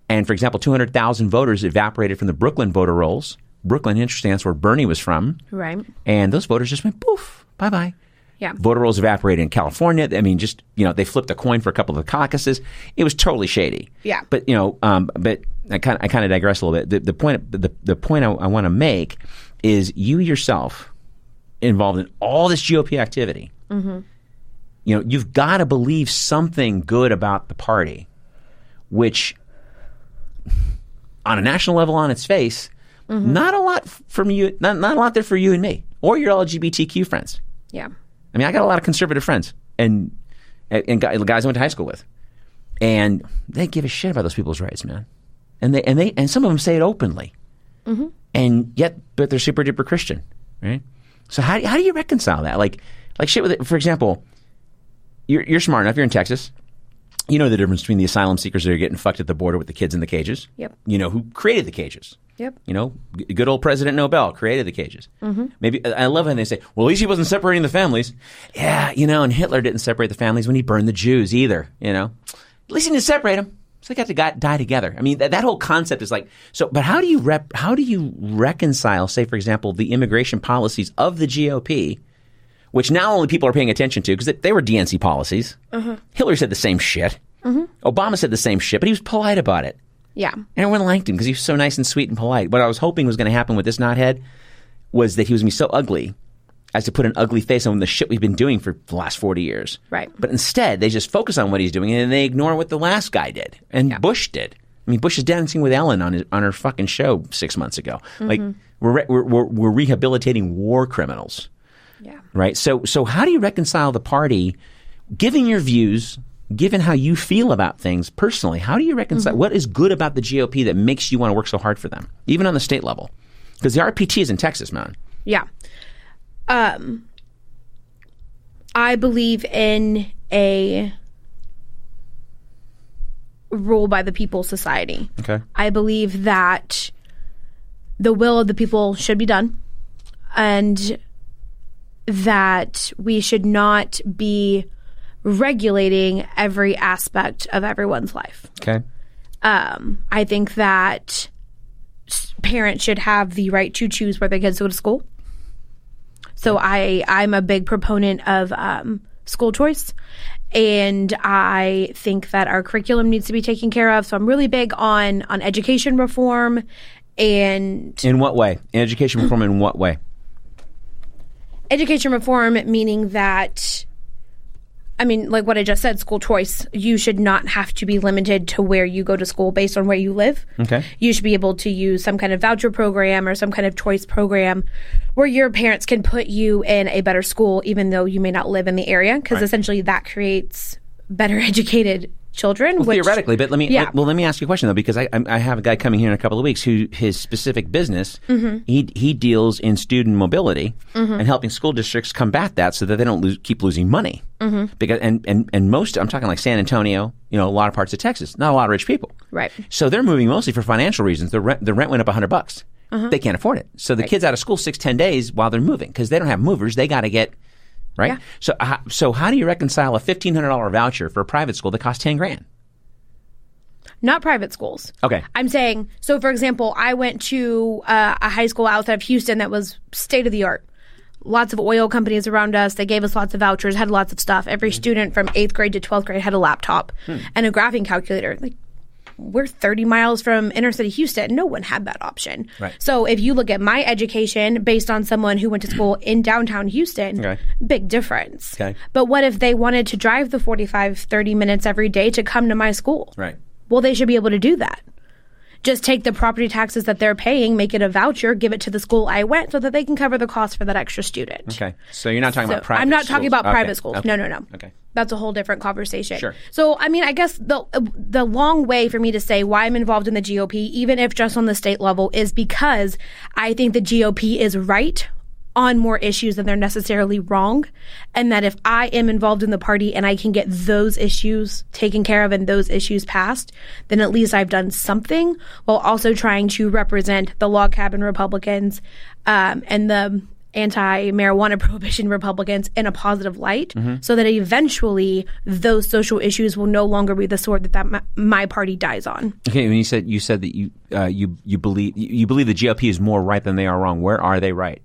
And for example, 200,000 voters evaporated from the Brooklyn voter rolls. Brooklyn, interesting, that's where Bernie was from.
Right.
And those voters just went poof, bye-bye.
Yeah.
Voter rolls evaporated in California. I mean, just, they flipped a coin for a couple of the caucuses. It was totally shady. Yeah. But, but I kind of digress a little bit. The point I want to make is you yourself involved in all this GOP activity. You've got to believe something good about the party, which on a national level on its face, not a lot from you, not a lot there for you and me or your LGBTQ friends.
Yeah.
I mean, I got a lot of conservative friends and guys I went to high school with, and they give a shit about those people's rights, man. And some of them say it openly, and yet, but they're super duper Christian, right? So how do you reconcile that? Like shit with it. For example, you're smart enough. You're in Texas. You know the difference between the asylum seekers that are getting fucked at the border with the kids in the cages.
Yep.
You know who created the cages.
Yep.
You know, good old President Nobel created the cages. Mm-hmm. Maybe I love when they say, well, at least he wasn't separating the families. Yeah, you know, and Hitler didn't separate the families when he burned the Jews either, you know. At least he didn't separate them. So they got to die together. I mean, that whole concept is like, so, but how do you reconcile, say, for example, the immigration policies of the GOP, which now only people are paying attention to because they were DNC policies. Uh-huh. Hillary said the same shit. Mm-hmm. Obama said the same shit, but he was polite about it.
Yeah.
And everyone liked him because he was so nice and sweet and polite. What I was hoping was going to happen with this knothead was that he was going to be so ugly as to put an ugly face on the shit we've been doing for the last 40 years.
Right.
But instead, they just focus on what he's doing and they ignore what the last guy did and Bush did. I mean, Bush is dancing with Ellen on her fucking show 6 months ago. Mm-hmm. Like, we're rehabilitating war criminals.
Yeah.
Right? So how do you reconcile the party giving your views, given how you feel about things personally? How do you reconcile what is good about the GOP that makes you want to work so hard for them, even on the state level? Because the RPT is in Texas, man.
Yeah. I believe in a rule by the people society.
Okay.
I believe that the will of the people should be done and that we should not be regulating every aspect of everyone's life.
Okay.
I think that parents should have the right to choose where their kids go to school. So I'm a big proponent of school choice, and I think that our curriculum needs to be taken care of. So I'm really big on education reform. And
in what way? Education reform in what way?
Education reform meaning that, I mean, like what I just said, school choice. You should not have to be limited to where you go to school based on where you live.
Okay.
You should be able to use some kind of voucher program or some kind of choice program where your parents can put you in a better school even though you may not live in the area, because essentially that creates better educated children.
Well, theoretically, but let me ask you a question though, because I have a guy coming here in a couple of weeks who his specific business he deals in student mobility and helping school districts combat that so that they don't keep losing money. Because and most, I'm talking like San Antonio, you know, a lot of parts of Texas, not a lot of rich people.
Right.
So they're moving mostly for financial reasons. The rent went up $100. They can't afford it. So the kid's out of school 6-10 days while they're moving because they don't have movers. They got to get. Right? Yeah. So how do you reconcile a $1,500 voucher for a private school that costs $10,000?
Not private schools.
Okay.
I'm saying, so for example, I went to a high school outside of Houston that was state of the art. Lots of oil companies around us. They gave us lots of vouchers, had lots of stuff. Every student from 8th grade to 12th grade had a laptop and a graphing calculator. Like, we're 30 miles from inner city Houston. No one had that option.
Right.
So if you look at my education based on someone who went to school in downtown Houston, big difference.
Okay.
But what if they wanted to drive the 45, 30 minutes every day to come to my school?
Right.
Well, they should be able to do that. Just take the property taxes that they're paying, make it a voucher, give it to the school I went so that they can cover the cost for that extra student.
Okay. So you're not talking about private schools.
I'm not talking about private schools.
Okay.
No.
Okay.
That's a whole different conversation.
Sure.
So, I mean, I guess the long way for me to say why I'm involved in the GOP, even if just on the state level, is because I think the GOP is right on more issues than they're necessarily wrong. And that if I am involved in the party and I can get those issues taken care of and those issues passed, then at least I've done something, while also trying to represent the log cabin Republicans and the anti-marijuana prohibition Republicans in a positive light, so that eventually those social issues will no longer be the sword that my party dies on.
Okay, when you said that you believe the GOP is more right than they are wrong, where are they right?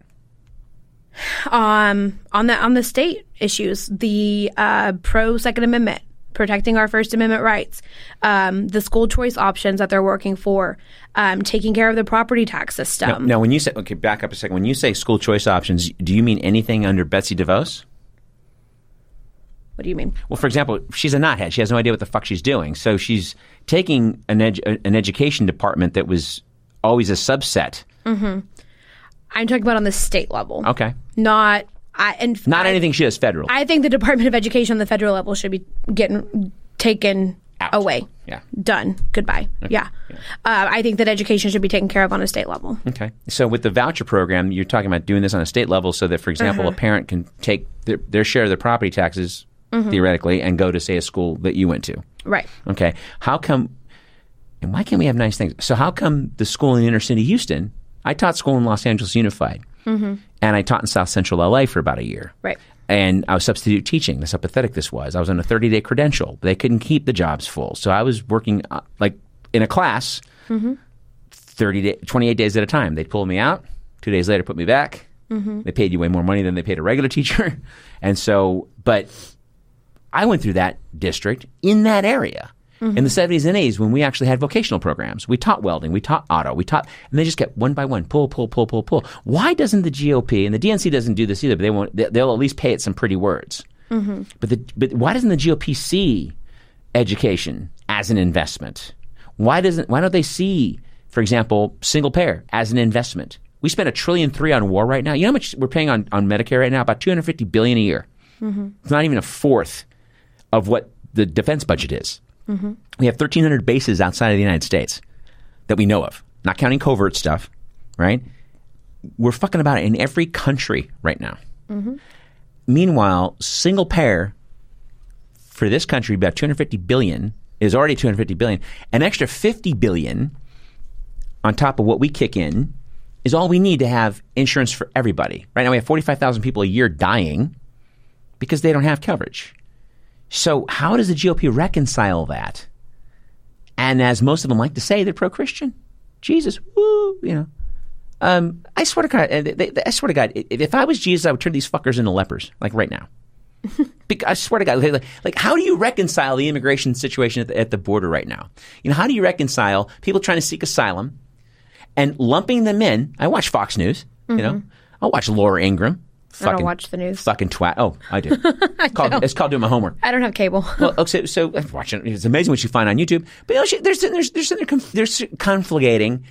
On the state issues, the pro Second Amendment, protecting our First Amendment rights, the school choice options that they're working for, taking care of the property tax system.
Now, when you say, okay, back up a second. When you say school choice options, do you mean anything under Betsy DeVos?
What do you mean?
Well, for example, she's a knothead. She has no idea what the fuck she's doing. So she's taking an education department that was always a subset.
I'm talking about on the state level.
Okay.
Not
anything she does federal.
I think the Department of Education on the federal level should be getting taken
out.
Away.
Yeah.
Done. Goodbye.
Okay.
Yeah. I think that education should be taken care of on a state level.
Okay. So with the voucher program, you're talking about doing this on a state level so that, for example, a parent can take their share of their property taxes theoretically, and go to, say, a school that you went to.
Right.
Okay. How come, and why can't we have nice things? So how come the school in inner city Houston, I taught school in Los Angeles Unified, and I taught in South Central LA for about a year.
Right.
And I was substitute teaching. That's how pathetic this was. I was on a 30-day credential. They couldn't keep the jobs full. So I was working in a class 28 days at a time. They'd pull me out. 2 days later, put me back. They paid you way more money than they paid a regular teacher. And so, but I went through that district in that area in the 70s and 80s when we actually had vocational programs. We taught welding, we taught auto, and they just kept one by one, pull. Why doesn't the GOP, and the DNC doesn't do this either, but they'll at least pay it some pretty words. But why doesn't the GOP see education as an investment? Why don't they see, for example, Singlepayer as an investment? We spend $1.3 trillion on war right now. You know how much we're paying on Medicare right now? About $250 billion a year. It's not even a fourth of what the defense budget is. We have 1,300 bases outside of the United States that we know of, not counting covert stuff, right? We're fucking about it in every country right now. Meanwhile, Singlepayer for this country, about $250 billion, is already $250 billion. An extra $50 billion on top of what we kick in is all we need to have insurance for everybody. Right now we have 45,000 people a year dying because they don't have coverage. So how does the GOP reconcile that? And as most of them like to say, they're pro-Christian. Jesus, woo, you know. I swear to God, if I was Jesus, I would turn these fuckers into lepers, like right now. I swear to God, like how do you reconcile the immigration situation at the border right now? You know, how do you reconcile people trying to seek asylum and lumping them in? I watch Fox News, you know. I'll watch Laura Ingraham.
I don't watch the news.
Fucking twat. Oh, I do. It's called doing my homework.
I don't have cable.
Well, okay, so I'm watching. It's amazing what you find on YouTube. But you know, there's conflating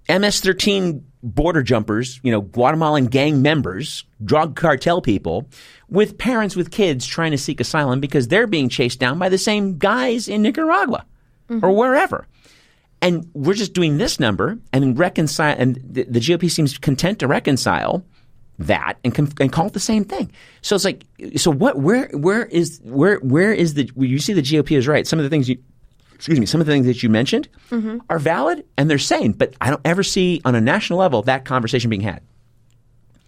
MS-13 border jumpers, you know, Guatemalan gang members, drug cartel people, with parents with kids trying to seek asylum because they're being chased down by the same guys in Nicaragua or wherever. And we're just doing this number and reconcile. And the GOP seems content to reconcile that and call it the same thing. So it's like, so what? Where is the? You see, the GOP is right. Some of the things that you mentioned are valid and they're sane, but I don't ever see on a national level that conversation being had.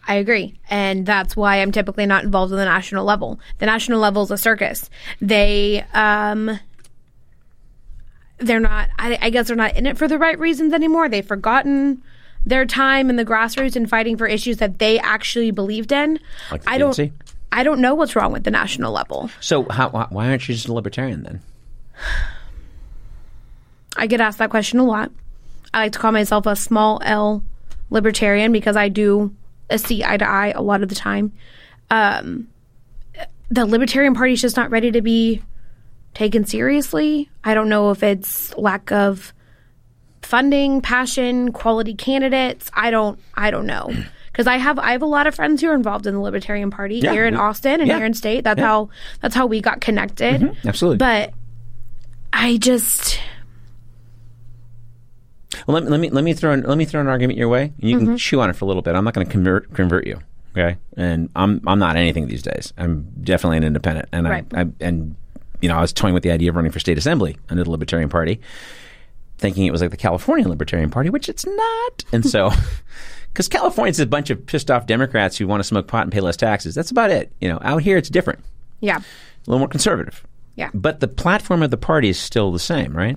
I agree. And that's why I'm typically not involved in the national level. The national level is a circus. They're not, I guess they're not in it for the right reasons anymore. They've forgotten their time in the grassroots and fighting for issues that they actually believed in.
Like the DNC?
I don't know what's wrong with the national level.
So why aren't you just a libertarian then?
I get asked that question a lot. I like to call myself a small L libertarian because I do see eye to eye a lot of the time. The Libertarian Party is just not ready to be taken seriously. I don't know if it's lack of funding, passion, quality candidates. I don't know. Because I have a lot of friends who are involved in the Libertarian Party here in Austin and here in state. That's how we got connected.
Absolutely.
But I just...
Well, let me throw an argument your way, and you can chew on it for a little bit. I'm not going to convert you, okay? And I'm not anything these days. I'm definitely an independent, and I was toying with the idea of running for state assembly under the Libertarian Party, thinking it was like the California Libertarian Party, which it's not. And so, because California's a bunch of pissed off Democrats who want to smoke pot and pay less taxes. That's about it. You know, out here it's different.
Yeah,
a little more conservative.
Yeah,
but the platform of the party is still the same, right?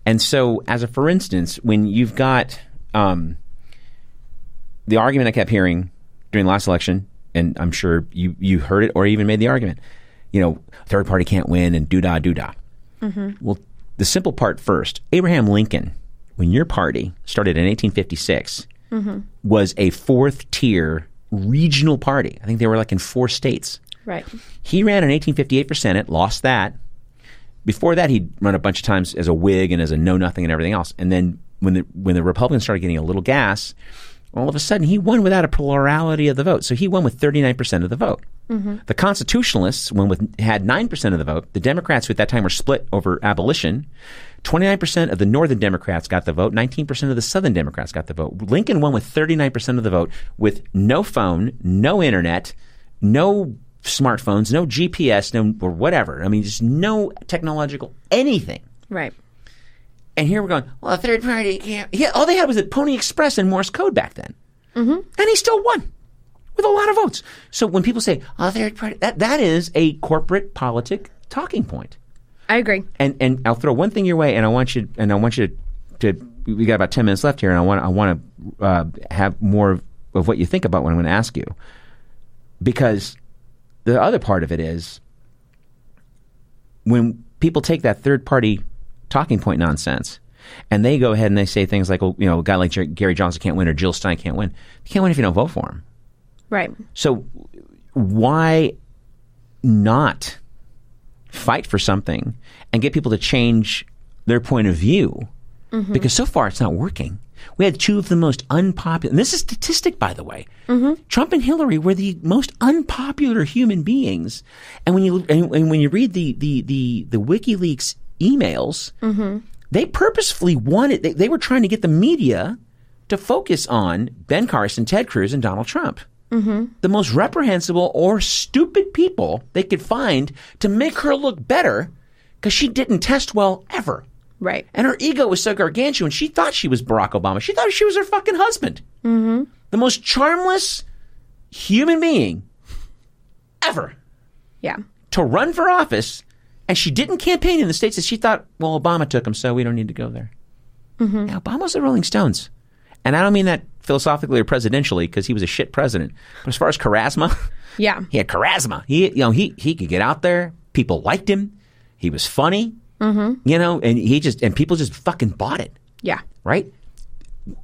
And so, for instance, when you've got the argument I kept hearing during the last election, and I'm sure you heard it or even made the argument, you know, third party can't win and doo-dah. Well, the simple part first, Abraham Lincoln, when your party started in 1856, was a fourth-tier regional party. I think they were like in 4 states.
Right.
He ran in 1858 for Senate, lost that. Before that, he'd run a bunch of times as a Whig and as a know-nothing and everything else. And then when the Republicans started getting a little gas, all of a sudden he won without a plurality of the vote. So he won with 39% of the vote. The Constitutionalists had 9% of the vote. The Democrats who at that time were split over abolition. 29% of the Northern Democrats got the vote. 19% of the Southern Democrats got the vote. Lincoln won with 39% of the vote with no phone, no internet, no smartphones, no GPS, no or whatever. I mean, just no technological anything.
Right.
And here we're going, well, a third party can't. Yeah, all they had was a Pony Express and Morse code back then. Mm-hmm. And he still won with a lot of votes. So when people say, oh, third party, that is a corporate politic talking point.
I agree.
And I'll throw one thing your way, and I want you to we got about 10 minutes left here, and I want to have more of what you think about what I'm going to ask you. Because the other part of it is when people take that third party talking point nonsense and they go ahead and they say things like, a guy like Gary Johnson can't win or Jill Stein can't win. You can't win if you don't vote for him.
Right.
So why not fight for something and get people to change their point of view? Mm-hmm. Because so far it's not working. We had two of the most unpopular, and this is statistic, by the way. Mm-hmm. Trump and Hillary were the most unpopular human beings. And when you read the WikiLeaks emails, mm-hmm. they purposefully wanted, they were trying to get the media to focus on Ben Carson, Ted Cruz, and Donald Trump. Mm-hmm. The most reprehensible or stupid people they could find to make her look better because she didn't test well ever.
Right.
And her ego was so gargantuan, she thought she was Barack Obama. She thought she was her fucking husband. Mm-hmm. The most charmless human being ever.
Yeah.
To run for office, and she didn't campaign in the states that she thought, well, Obama took him, so we don't need to go there. Mm-hmm. Now, Obama's the Rolling Stones. And I don't mean that philosophically or presidentially, because he was a shit president. But as far as charisma,
yeah,
he had charisma. He could get out there. People liked him. He was funny. Mm-hmm. And people just fucking bought it.
Yeah.
Right?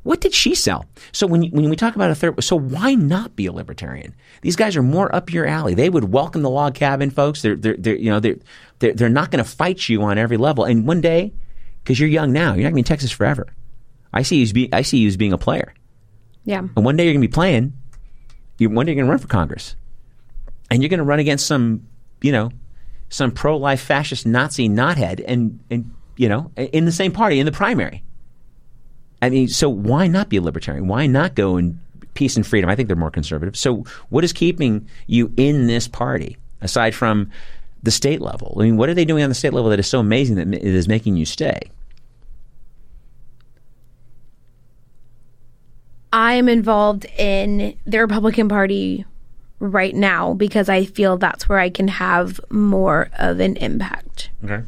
What did she sell? So when we talk about a third, so why not be a libertarian? These guys are more up your alley. They would welcome the log cabin folks. They're not going to fight you on every level. And one day, because you're young now, you're not going to be in Texas forever. I see you as being a player.
Yeah.
And one day you're going to be playing. One day you're going to run for Congress, and you're going to run against some pro-life fascist Nazi knothead, and in the same party in the primary. I mean, so why not be a libertarian? Why not go in peace and freedom? I think they're more conservative. So what is keeping you in this party aside from the state level? I mean, what are they doing on the state level that is so amazing that it is making you stay?
I am involved in the Republican Party right now because I feel that's where I can have more of an impact. Okay.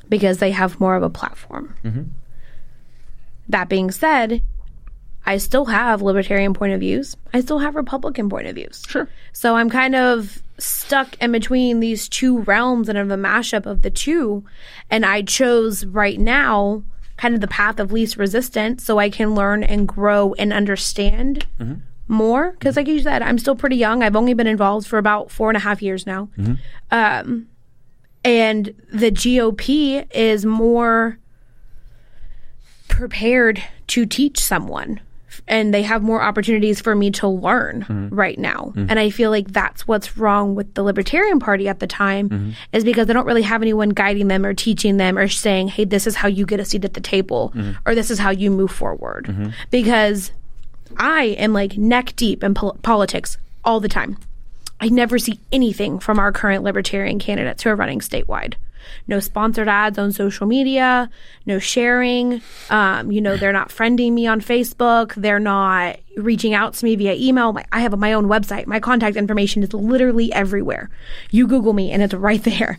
Because they have more of a platform. Mm-hmm. That being said, I still have libertarian point of views. I still have Republican point of views.
Sure.
So I'm kind of stuck in between these two realms and of a mashup of the two. And I chose right now kind of the path of least resistance so I can learn and grow and understand more. Because like you said, I'm still pretty young. I've only been involved for about 4.5 years now. Mm-hmm. And the GOP is more prepared to teach someone. And they have more opportunities for me to learn right now. Mm-hmm. And I feel like that's what's wrong with the Libertarian Party at the time is because they don't really have anyone guiding them or teaching them or saying, hey, this is how you get a seat at the table or this is how you move forward. Because I am like neck deep in politics all the time. I never see anything from our current Libertarian candidates who are running statewide. No sponsored ads on social media, no sharing. They're not friending me on Facebook. They're not reaching out to me via email. I have my own website. My contact information is literally everywhere. You Google me and it's right there.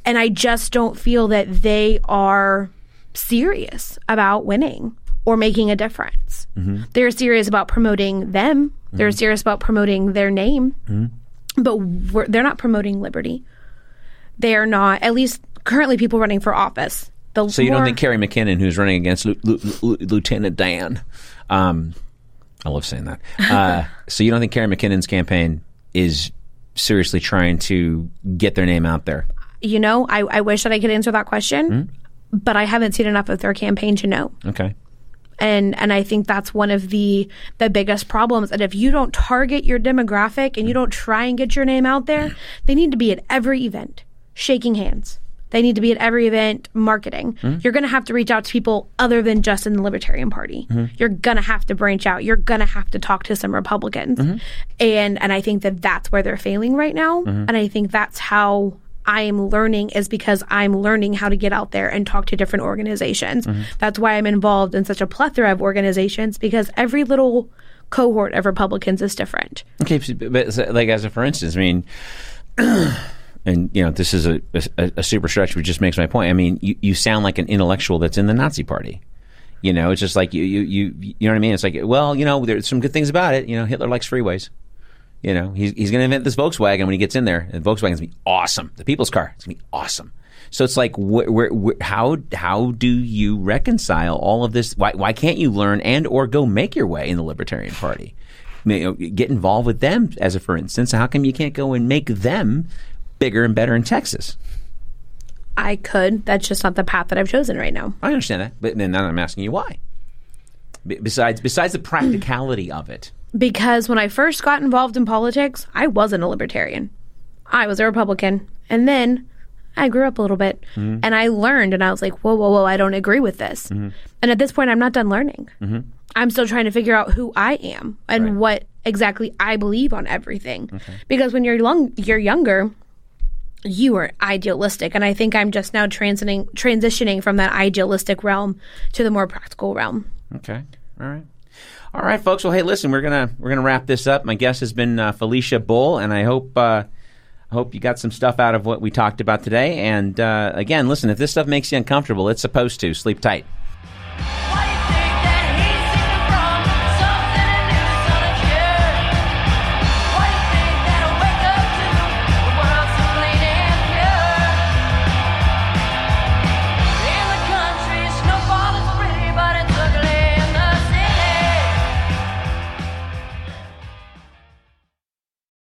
And I just don't feel that they are serious about winning or making a difference. Mm-hmm. They're serious about promoting them. Mm-hmm. They're serious about promoting their name. Mm-hmm. But they're not promoting liberty. They are not, at least currently, people running for office.
So you don't think Kerry McKinnon, who's running against Lieutenant Dan, I love saying that. So you don't think Kerry McKinnon's campaign is seriously trying to get their name out there?
I wish that I could answer that question, but I haven't seen enough of their campaign to know.
Okay.
And I think that's one of the biggest problems. And if you don't target your demographic and you don't try and get your name out there, they need to be at every event, shaking hands, They need to be at every event, marketing. You're going to have to reach out to people other than just in the Libertarian Party. You're going to have to branch out. You're going to have to talk to some Republicans. And I think that that's where they're failing right now. And I think that's how I am learning, is because I'm learning how to get out there and talk to different organizations. That's why I'm involved in such a plethora of organizations, because every little cohort of Republicans is different.
Okay, but like as a for instance, I mean, and this is a super stretch, which just makes my point. I mean, you sound like an intellectual that's in the Nazi Party. It's just like you know what I mean? It's like, well, there's some good things about it. Hitler likes freeways. He's going to invent this Volkswagen when he gets in there. The Volkswagen's going to be awesome. The people's car, it's going to be awesome. So it's like, how do you reconcile all of this? Why can't you learn and or go make your way in the Libertarian Party? Get involved with them, as a for instance. How come you can't go and make them bigger and better in Texas?
I could. That's just not the path that I've chosen right now.
I understand that, but then I'm asking you why. Besides the practicality of it.
Because when I first got involved in politics, I wasn't a Libertarian. I was a Republican. And then I grew up a little bit and I learned, and I was like, whoa, I don't agree with this. And at this point, I'm not done learning. I'm still trying to figure out who I am and what exactly I believe on everything. Because when you're younger, you are idealistic. And I think I'm just now transitioning from that idealistic realm to the more practical realm.
Okay. All right, folks. Well, hey, listen, we're gonna wrap this up. My guest has been Felisha Bull, and I hope you got some stuff out of what we talked about today. And again, listen, if this stuff makes you uncomfortable, it's supposed to. Sleep tight.